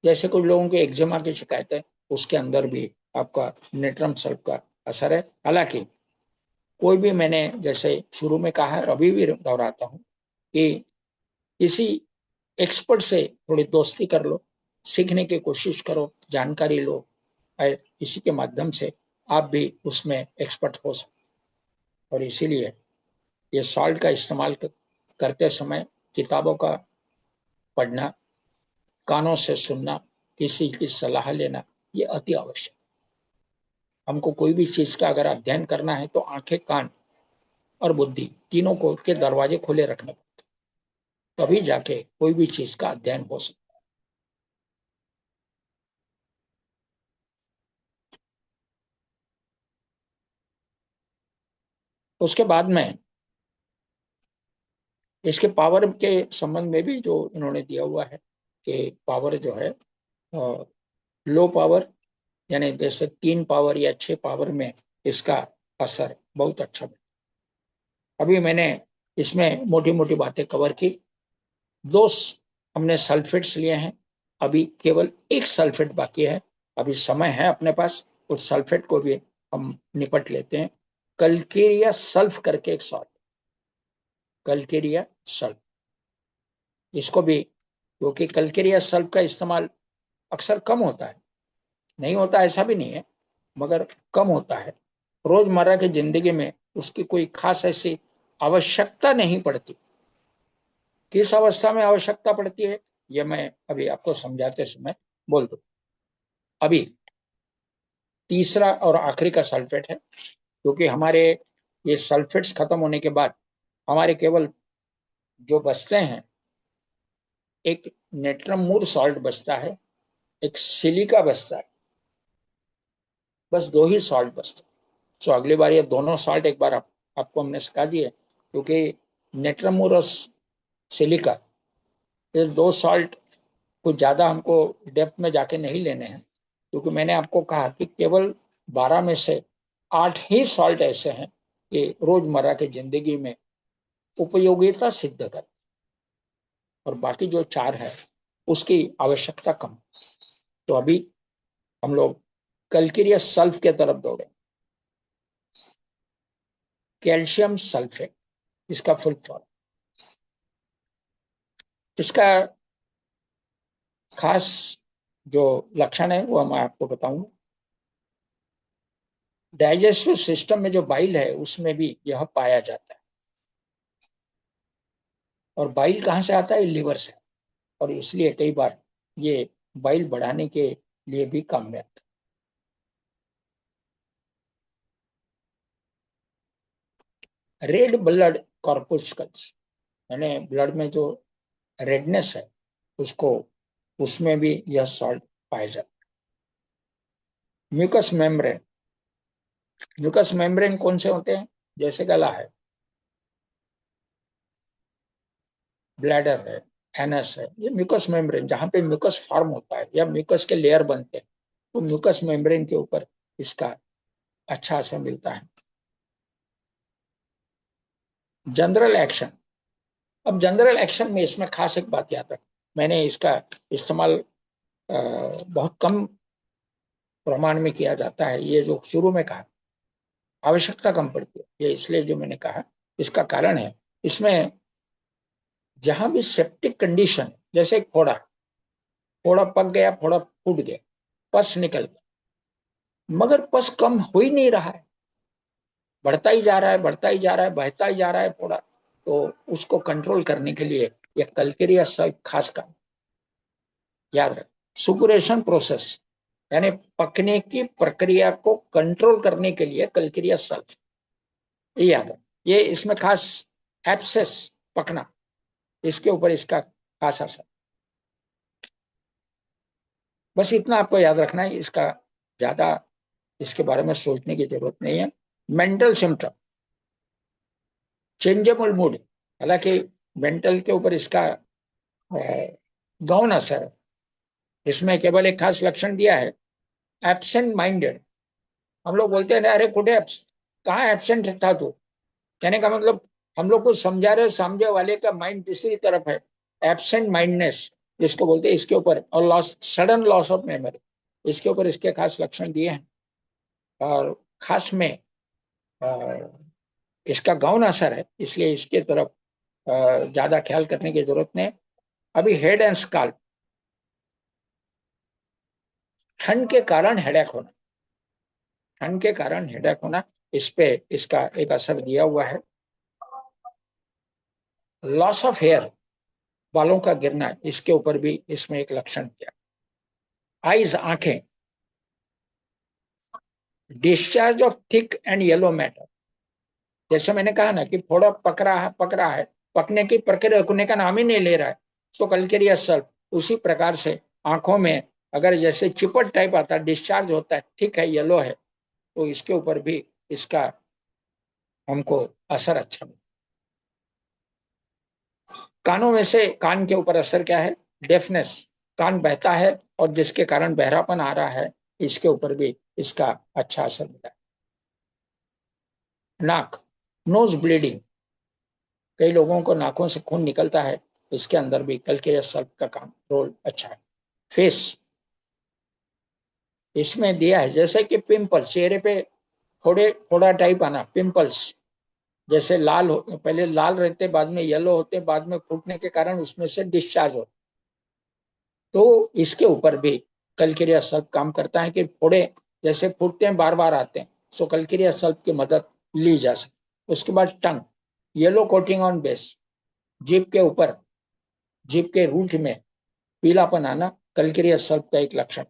S1: जैसे कुछ लोगों के एक्जिमा की शिकायत है, उसके अंदर भी आपका नेट्रम सल्फ का असर है। हालांकि कोई भी, मैंने जैसे शुरू में कहा है, अभी भी दोहराता हूँ कि किसी एक्सपर्ट से थोड़ी दोस्ती कर लो, सीखने की कोशिश करो, जानकारी लो, और इसी के माध्यम से आप भी उसमें एक्सपर्ट हो सकते। और इसीलिए ये सॉल्ट का इस्तेमाल करते समय किताबों का पढ़ना, कानों से सुनना, किसी की सलाह लेना, ये अति आवश्यक। हमको कोई भी चीज का अगर अध्ययन करना है तो आंखें, कान और बुद्धि तीनों को के दरवाजे खुले रखने पड़ते, तभी जाके कोई भी चीज का अध्ययन हो सकता। उसके बाद में इसके पावर के संबंध में भी जो इन्होंने दिया हुआ है कि पावर जो है, लो पावर, यानी जैसे 3 पावर या 6 पावर में इसका असर बहुत अच्छा है। अभी मैंने इसमें मोटी मोटी बातें कवर की। दो हमने सल्फेट्स लिए हैं, अभी केवल एक सल्फेट बाकी है, अभी समय है अपने पास, उस सल्फेट को भी हम निपट लेते हैं। कलकेरिया सल्फ करके एक सॉल्ट, कलकेरिया सल्फ, इसको भी, क्योंकि कलकेरिया सल्फ का इस्तेमाल अक्सर कम होता है, नहीं होता ऐसा भी नहीं है, मगर कम होता है। रोजमर्रा की जिंदगी में उसकी कोई खास ऐसी आवश्यकता नहीं पड़ती। किस अवस्था में आवश्यकता पड़ती है, ये मैं अभी आपको समझाते समय बोल दूं। अभी तीसरा और आखिरी का सल्फेट है, क्योंकि हमारे ये सल्फेट्स खत्म होने के बाद हमारे केवल जो बचते हैं, एक नेट्रमूर सॉल्ट बचता है, एक सिलिका बचता है, बस 2 ही सॉल्ट बचते हैं। तो अगली बार ये दोनों सॉल्ट एक बार आपको हमने सिखा दिए, क्योंकि नेट्रमूर और सिलिका, ये 2 सॉल्ट कुछ ज्यादा हमको डेप्थ में जाके नहीं लेने हैं, क्योंकि मैंने आपको कहा कि केवल 12 में से 8 ही सॉल्ट ऐसे हैं कि रोजमर्रा की जिंदगी में उपयोगिता सिद्ध कर, और बाकी जो 4 है उसकी आवश्यकता कम। तो अभी हम लोग कलकिरिया सल्फ के तरफ दौड़े। कैल्शियम सल्फेट, इसका फुल फॉर्म, इसका खास जो लक्षण है वो मैं आपको बताऊंगा। डाइजेस्टिव सिस्टम में जो बाइल है उसमें भी यह पाया जाता है, और बाइल कहाँ से आता है, लीवर से, और इसलिए कई बार ये बाइल बढ़ाने के लिए भी काम में आता है। रेड ब्लड कॉर्पुस्कल्स, यानी ब्लड में जो रेडनेस है उसको, उसमें भी यह सॉल्ट पाया जाता है। म्यूकस मेम्ब्रेन, म्यूकस मेम्ब्रेन कौन से होते हैं, जैसे गला है, ब्लैडर है, एनस है, ये म्यूकस मेम्ब्रेन, जहां पे म्यूकस फॉर्म होता है या म्यूकस के लेयर बनते हैं, तो म्यूकस मेम्ब्रेन के ऊपर इसका अच्छा असर मिलता है। जनरल एक्शन, अब जनरल एक्शन में इसमें खास एक बात याद रख, मैंने इसका इस्तेमाल बहुत कम प्रमाण में किया जाता है, ये जो शुरू में कहा, आवश्यकता कम पड़ती है। ये इसलिए जो मैंने कहा इसका कारण है, इसमें जहां भी सेप्टिक कंडीशन, जैसे एक फोड़ा, फोड़ा पक गया, फोड़ा फूट गया, पस निकल गया, मगर पस कम हो ही नहीं रहा है, बढ़ता ही जा रहा है, बढ़ता ही जा रहा है, बहता ही जा रहा है फोड़ा। तो उसको कंट्रोल करने के लिए यह कल्केरिया सल्फ खास काम, याद रख। सुपुरेशन प्रोसेस यानी पकने की प्रक्रिया को कंट्रोल करने के लिए कल्केरिया सल्फ, ये याद रख। ये इसमें खास एब्सेस, पकना, इसके ऊपर इसका खास असर। बस इतना आपको याद रखना है, इसका ज्यादा इसके बारे में सोचने की जरूरत नहीं है। मेंटल सिम्टम, चेंजेबल मूड, हालांकि मेंटल के ऊपर इसका गौण असर है। इसमें केवल एक खास लक्षण दिया है, एब्सेंट माइंडेड। हम लोग बोलते हैं ना, अरे कुठे कहाँ एब्सेंट था तू, कहने का मतलब हम लोग को समझा रहे, समझे वाले का माइंड दूसरी तरफ है। एब्सेंट माइंडनेस जिसको बोलते हैं, इसके ऊपर, और loss, sudden loss of memory, इसके ऊपर इसके खास लक्षण दिए हैं। और खास में इसका गौण असर है, इसलिए इसके तरफ ज्यादा ख्याल करने की जरूरत नहीं। अभी हेड एंड स्काल्प, ठंड के कारण हेडेक होना, ठंड के कारण हेडेक होना, इस पे इसका एक असर दिया हुआ है। लॉस ऑफ हेयर, बालों का गिरना, इसके ऊपर भी इसमें एक लक्षण दिया। आईज, आंखें, discharge of thick and yellow matter, जैसे मैंने कहा ना कि थोड़ा पक रहा है, पकने की प्रक्रिया रुकने का नाम ही नहीं ले रहा है, सो कल्केरिया सल्फ। उसी प्रकार से आंखों में अगर जैसे चिपट टाइप आता है, डिस्चार्ज होता है, थिक है, येलो है, तो इसके ऊपर भी इसका हमको असर अच्छा मिलता। कानों में से, कान के ऊपर असर क्या है, डेफनेस, कान बहता है और जिसके कारण बहरापन आ रहा है, इसके ऊपर भी इसका अच्छा असर मिला है। नाक, नोज ब्लीडिंग, कई लोगों को नाकों से खून निकलता है, इसके अंदर भी कल्केरिया सल्फ का काम, रोल अच्छा है। फेस, इसमें दिया है जैसे कि पिंपल, चेहरे पे थोड़े थोड़ा टाइप आना, पिंपल्स, जैसे लाल हो, पहले लाल रहते, बाद में येलो होते, बाद में फूटने के कारण उसमें से डिस्चार्ज हो, तो इसके ऊपर भी कल्केरिया सल्फ काम करता है कि फोड़े जैसे फूटते हैं, बार बार आते हैं, सो कल्केरिया सल्फ की मदद ली जा सकती। उसके बाद टंग, येलो कोटिंग ऑन बेस, जीभ के ऊपर, जीभ के रूट में पीलापन आना, कल्केरिया सल्फ का एक लक्षण।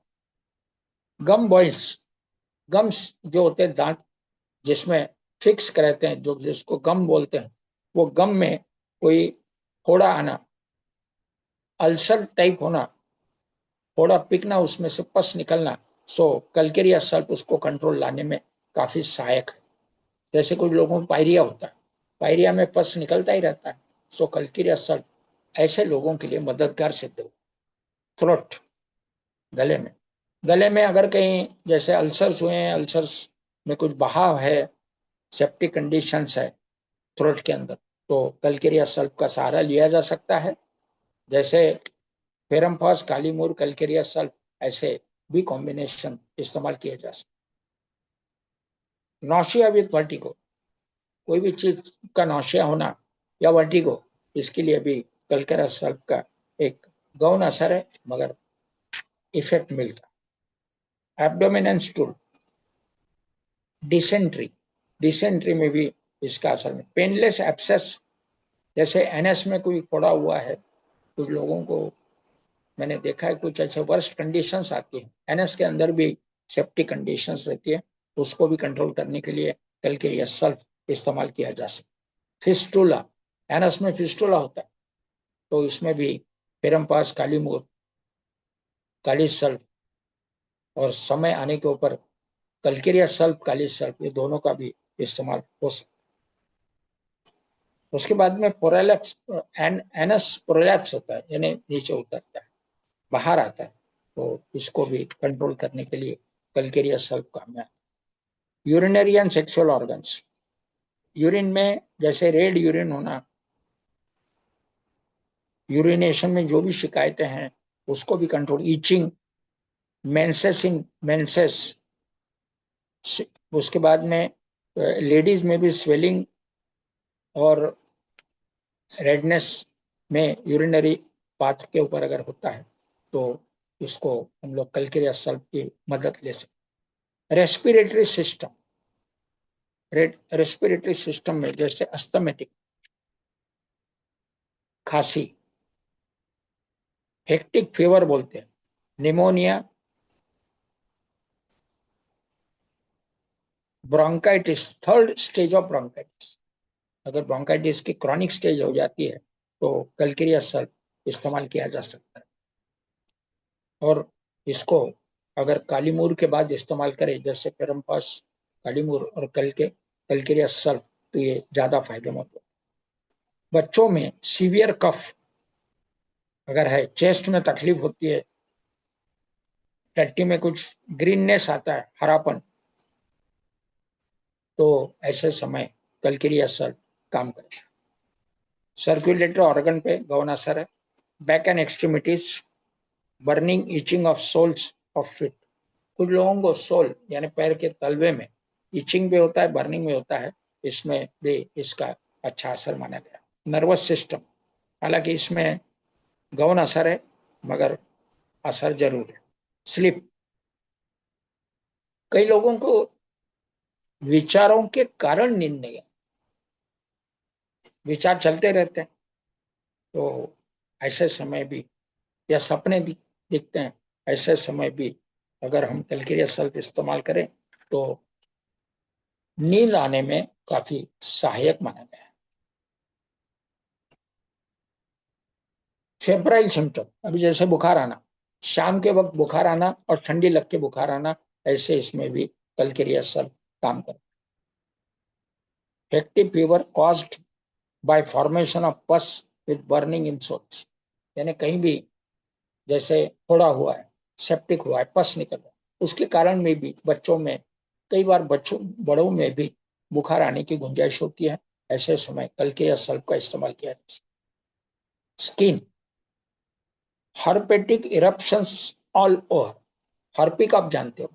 S1: गम बॉइल्स, गम्स जो होते हैं दांत जिसमें फिक्स कराते हैं, जो जिसको गम बोलते हैं, वो गम में कोई फोड़ा आना, अल्सर टाइप होना, फोड़ा पिकना, उसमें से पस निकलना, सो कल्केरिया सल्फ उसको कंट्रोल लाने में काफी सहायक है। जैसे कुछ लोगों में पायरिया होता है, पायरिया में पस निकलता ही रहता है, सो कल्केरिया सल्फ ऐसे लोगों के लिए मददगार सिद्ध हो। थ्रोट, गले में, गले में अगर कहीं जैसे अल्सर्स हुए हैं, अल्सर्स में कुछ बहाव है, सेप्टिक कंडीशंस है थ्रोट के अंदर, तो कल्केरिया सल्फ का सहारा लिया जा सकता है। जैसे फेरमफॉस, काली मूर, कल्केरिया सल्फ, ऐसे भी कॉम्बिनेशन इस्तेमाल किए जा सकते। नौशिया विद वर्टिगो, कोई भी चीज का नौशिया होना या वर्टिगो, इसके लिए भी कल्केरिया सल्फ का एक गौण असर है, मगर इफेक्ट मिलता। Abdomen and stool, dysentery, dysentery में भी इसका असर नहीं। पेनलेस एब्सेस, जैसे एनएस में कोई फोड़ा हुआ है, कुछ लोगों को मैंने देखा है, कुछ ऐसे वर्स्ट कंडीशंस आती है, एनएस के अंदर भी सेप्टिक कंडीशंस रहती है, उसको भी कंट्रोल करने के लिए कल्केरिया सल्फ इस्तेमाल किया जा सकता। फिस्टुला, एनएस में फिस्टुला होता है, तो इसमें भी पेरमपास, काली मूर, काली सल्फ, और समय आने के ऊपर कल्केरिया सल्फ, काली सल्फ, ये दोनों का भी इस्तेमाल हो सकता। उसके बाद में प्रोलैप्स, एनस प्रोलैप्स होता है, यानी नीचे उतरता है, बाहर आता है, तो इसको भी कंट्रोल करने के लिए कल्केरिया सल्फ काम है। Urinary and sexual organs, urine में जैसे रेड यूरिन होना, यूरिनेशन में जो भी शिकायतें हैं उसको भी कंट्रोल। ईचिंग, मेंसेस इन मेंसेस, उसके बाद में लेडीज में भी स्वेलिंग और रेडनेस में यूरिनरी पाथ के ऊपर अगर होता है तो इसको हम लोग कलकिरिया सल्फ की मदद ले सकते। रेस्पिरेटरी सिस्टम में जैसे अस्थमेटिक, खांसी, हेक्टिक फीवर बोलते हैं, pneumonia, bronchitis, third stage of bronchitis, अगर ब्रोंकाइटिस की क्रॉनिक स्टेज हो जाती है तो कलकिरिया सल्फ इस्तेमाल किया जा सकता है। और इसको अगर कालीमूर के बाद इस्तेमाल करें जैसे पेरम्पास, कालीमूर और कलकिरिया सल्फ, तो ये ज्यादा फायदेमंद है। बच्चों में सीवियर कफ अगर है, चेस्ट में तकलीफ होती है, टट्टी में कुछ ग्रीननेस आता है, हरापन, तो ऐसे समय कलकिरिया सल्फ काम करे। सर्कुलेटरी ऑर्गन पे गौण असर है। Back and extremities, burning, itching of soles of feet, कुछ लोगों को सोल यानी पैर के तलवे में इचिंग भी होता है, बर्निंग भी होता है, इसमें भी इसका अच्छा असर माना गया। नर्वस सिस्टम, हालांकि इसमें गौण असर है मगर असर जरूर है। स्लीप, कई लोगों को विचारों के कारण नींद नहीं है, विचार चलते रहते हैं, तो ऐसे समय भी, या सपने दिखते हैं, ऐसे समय भी अगर हम कलकिरिया सल्फ इस्तेमाल करें तो नींद आने में काफी सहायक माना गया है। फेब्राइल सिम्टम, अभी जैसे बुखार आना, शाम के वक्त बुखार आना और ठंडी लग के बुखार आना, ऐसे इसमें भी कलकिरिया सल्फ काम करता है। Active fever caused by formation of pus with burning in soles, यानी कहीं भी जैसे फोड़ा हुआ है, सेप्टिक हुआ है, पस निकल रहा है, उसके कारण में भी बच्चों में, कई बार बच्चों बड़ों में भी बुखार आने की गुंजाइश होती है। ऐसे समय कलकिरिया सल्फ का इस्तेमाल किया जाता है। Skin, herpetic eruptions all over, Harpic आप जानते हो,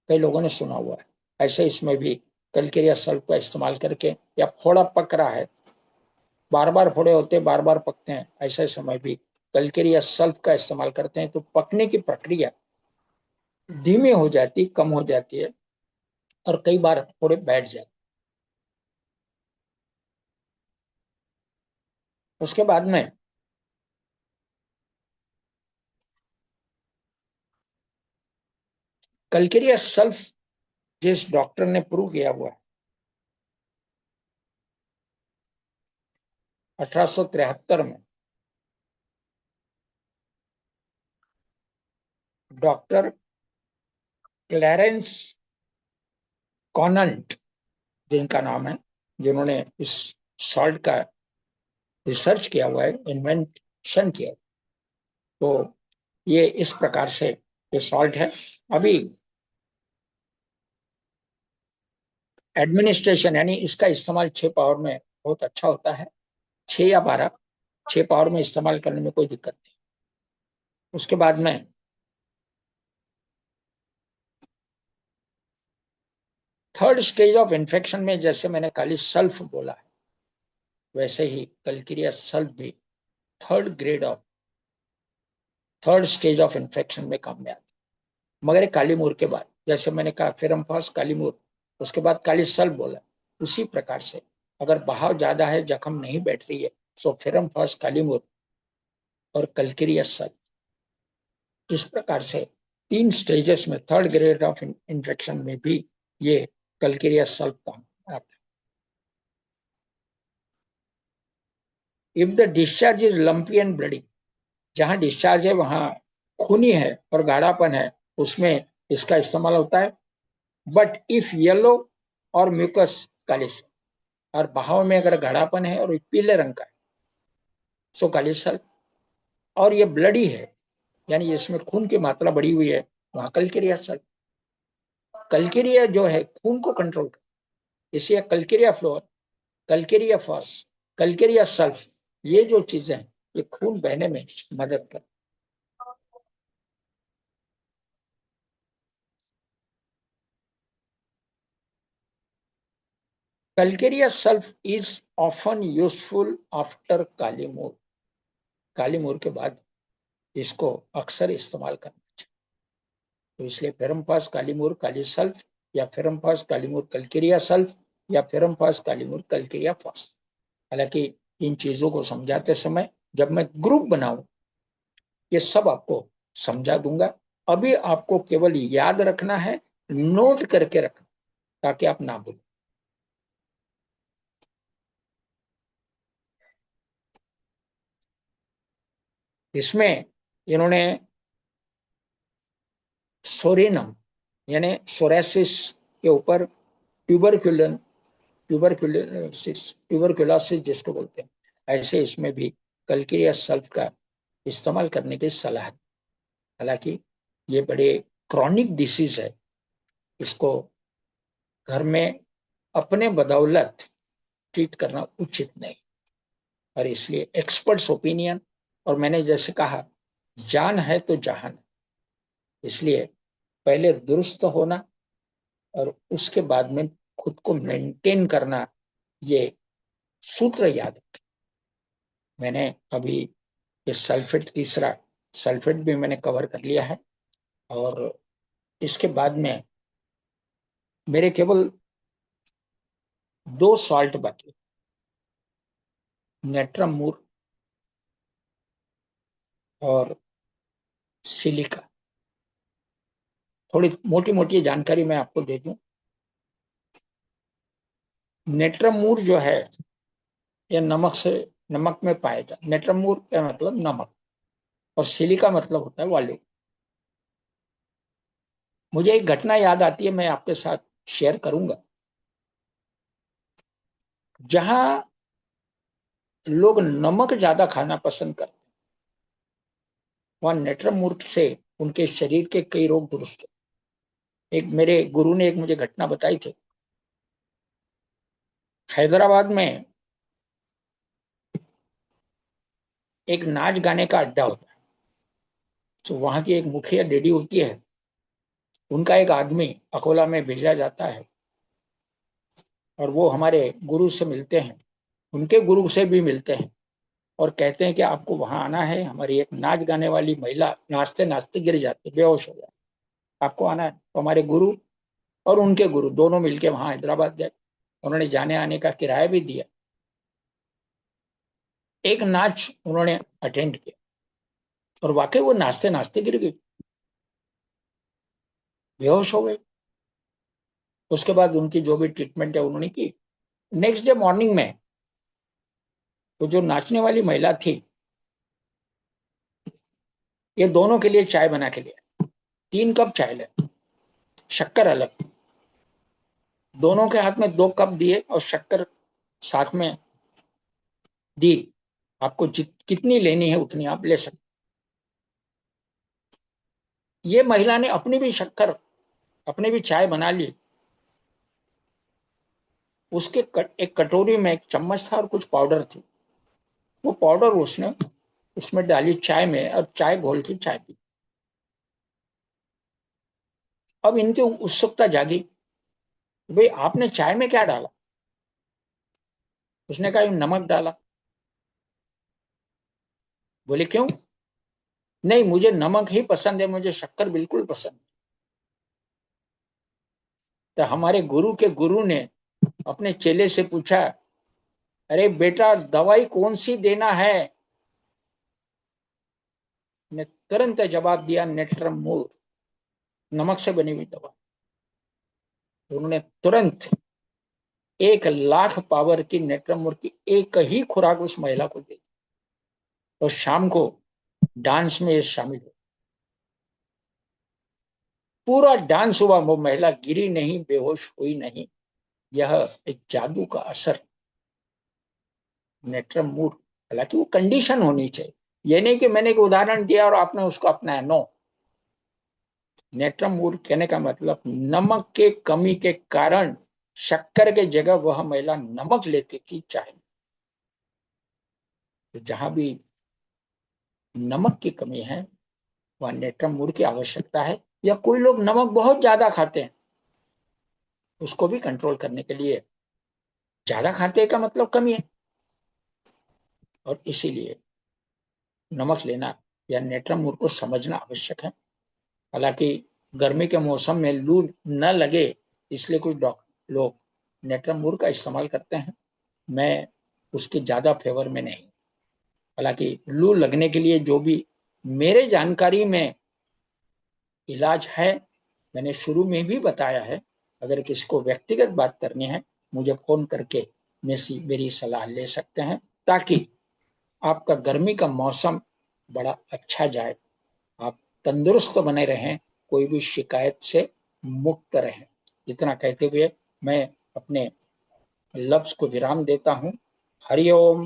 S1: कई लोगों ने सुना हुआ है, ऐसे इसमें भी कलकिरिया सल्फ का इस्तेमाल करके, या फोड़ा पक रहा है, बार बार फोड़े होते हैं, बार बार पकते हैं, ऐसे समय भी कलकिरिया सल्फ का इस्तेमाल करते हैं तो पकने की प्रक्रिया धीमी हो जाती, कम हो जाती है, और कई बार फोड़े बैठ जाते। उसके बाद में कलकिरिया सल्फ जिस डॉक्टर ने प्रूव किया हुआ है 1873 में, डॉक्टर क्लैरेंस कॉनंट जिनका नाम है, जिन्होंने इस सॉल्ट का रिसर्च किया हुआ है, इन्वेंशन किया, तो ये इस प्रकार से ये सॉल्ट है। अभी एडमिनिस्ट्रेशन यानी इसका इस्तेमाल 6 पावर में बहुत अच्छा होता है, 6 या 12, 6 पावर में इस्तेमाल करने में कोई दिक्कत नहीं। उसके बाद में थर्ड स्टेज ऑफ इन्फेक्शन में, जैसे मैंने खाली सल्फ बोला है, वैसे ही कलकिरिया सल्फ भी थर्ड स्टेज ऑफ इन्फेक्शन में काम में आता है, मगर कालीमूर के बाद, जैसे मैंने कहा फेरम्पास, कालीमूर, उसके बाद काली सल्फ बोला, उसी प्रकार से अगर बहाव ज्यादा है, जख्म नहीं बैठ रही है, तो फेरम्पास, कालीमूर और कलकिरिया सल्फ, इस प्रकार से 3 स्टेजेस में, थर्ड ग्रेड ऑफ इन्फेक्शन में भी ये कलकिरिया सल्फ काम आता है। If the discharge is lumpy and bloody, जहां डिस्चार्ज है वहां खूनी है और गाढ़ापन है, उसमें इसका इस्तेमाल होता है। बट इफ येलो और म्यूकस, कालिश, और बहाव में अगर गाढ़ापन है और पीले रंग का है, सो कालिश सल्फ, और ये ब्लडी है यानी इसमें खून की मात्रा बढ़ी हुई है, वहां कलकिरिया सल्फ। कलकिरिया जो है खून को कंट्रोल कर, इसलिए कलकिरिया फ्लोर, कलकिरिया फॉस, कलकिरिया सल्फ, ये जो चीजें हैं ये खून बहने में मदद कर। Calcarea sulf is often useful after कालीमूर। कालीमूर के बाद इसको अक्सर इस्तेमाल करना चाहिए। तो इसलिए फेरमपास कालीमूर काली सल्फ, या फेरमपास कालीमूर कल्केरिया सल्फ, या फेरमपास कालीमूर कल्केरिया फॉस। हालांकि इन चीजों को समझाते समय जब मैं ग्रुप बनाऊं ये सब आपको समझा दूंगा। अभी आपको केवल याद रखना है, नोट करके रखना, ताकि आप ना भूलें। इसमें इन्होंने सोरेनम यानी सोरेसिस के ऊपर ट्यूबरक्यूलोसिस जिसको बोलते हैं, ऐसे इसमें भी कल्केरिया सल्फ का इस्तेमाल करने की सलाह दी। हालांकि ये बड़े क्रॉनिक डिसीज है, इसको घर में अपने बदौलत ट्रीट करना उचित नहीं, और इसलिए एक्सपर्ट्स ओपिनियन, और मैंने जैसे कहा जान है तो जहान, इसलिए पहले दुरुस्त होना और उसके बाद में खुद को मेंटेन करना, ये सूत्र याद है। मैंने अभी ये सल्फेट, तीसरा सल्फेट भी मैंने कवर कर लिया है, और इसके बाद में मेरे केवल 2 सॉल्ट बाकी, नेट्रम मूर और सिलिका। थोड़ी मोटी मोटी जानकारी मैं आपको दे दूं। नेट्रम मूर जो है यह नमक में पाया जाता। नेट्रम मूर का मतलब नमक, और सिलिका मतलब होता है वॉल्यूम। मुझे एक घटना याद आती है, मैं आपके साथ शेयर करूंगा। जहां लोग नमक ज्यादा खाना पसंद करते हैं, वहां नेट्रम मूर से उनके शरीर के कई रोग दुरुस्त हो। एक मेरे गुरु ने एक मुझे घटना बताई थी। हैदराबाद में एक नाच गाने का अड्डा होता है, तो वहां की एक मुखिया लेडी होती है, उनका एक आदमी अकोला में भेजा जाता है, और वो हमारे गुरु से मिलते हैं, उनके गुरु से भी मिलते हैं, और कहते हैं कि आपको वहां आना है, हमारी एक नाच गाने वाली महिला नाचते नाचते गिर जाती, बेहोश हो जाती, आपको आना है। तो हमारे गुरु और उनके गुरु दोनों मिलके वहां हैदराबाद गए। उन्होंने जाने आने का किराया भी दिया। एक नाच उन्होंने अटेंड किया, और वाकई वो नाचते नाचते गिर गई, बेहोश हो गए। उसके बाद उनकी जो भी ट्रीटमेंट है उन्होंने की। नेक्स्ट डे मॉर्निंग में तो जो नाचने वाली महिला थी, ये दोनों के लिए चाय बना के लिया। 3 कप चाय ले, शक्कर अलग, दोनों के हाथ में 2 कप दिए और शक्कर साथ में दी। आपको कितनी लेनी है उतनी आप ले सकते। ये महिला ने अपनी भी शक्कर, अपनी भी चाय बना ली। उसके एक कटोरी में एक चम्मच था और कुछ पाउडर थी। वो पाउडर उसने उसमें डाली चाय में, और चाय घोल की चाय पी। अब इनकी उत्सुकता जागी, भाई आपने चाय में क्या डाला? उसने कहा नमक डाला। बोले क्यों? नहीं, मुझे नमक ही पसंद है, मुझे शक्कर बिल्कुल पसंद। तो हमारे गुरु के गुरु ने अपने चेले से पूछा, अरे बेटा दवाई कौन सी देना है? ने तुरंत जवाब दिया, नेट्रम मूर, नमक से बनी हुई दवा। उन्होंने तुरंत 1 लाख पावर की नेट्रम मूर की एक ही खुराक उस महिला को दी, और शाम को डांस में शामिल हो। पूरा डांस हुआ, वो महिला गिरी नहीं, बेहोश हुई नहीं। यह एक जादू का असर, नेट्रम मूड। हालांकि वो कंडीशन होनी चाहिए, ये नहीं कि मैंने एक उदाहरण दिया और आपने उसको अपनाया। नो, नेट्रम मूड कहने का मतलब नमक के कमी के कारण शक्कर के जगह वह महिला नमक लेती थी चाय में। तो जहां भी नमक की कमी है वह नेट्रम मूड की आवश्यकता है। या कोई लोग नमक बहुत ज्यादा खाते हैं, उसको भी कंट्रोल करने के लिए ज्यादा खाते का मतलब कमी है, और इसीलिए नमक लेना या नेत्रम को समझना आवश्यक है। हालांकि गर्मी के मौसम में लू न लगे इसलिए कुछ लोग नेत्रम का इस्तेमाल करते हैं। मैं उसके ज्यादा फेवर में नहीं। हालांकि लू लगने के लिए जो भी मेरे जानकारी में इलाज है, मैंने शुरू में भी बताया है। अगर किसी को व्यक्तिगत बात करनी है, मुझे फोन करके मेरी सलाह ले सकते हैं, ताकि आपका गर्मी का मौसम बड़ा अच्छा जाए, आप तंदुरुस्त बने रहें, कोई भी शिकायत से मुक्त रहें। इतना कहते हुए मैं अपने लफ्ज को विराम देता हूँ। हरिओम।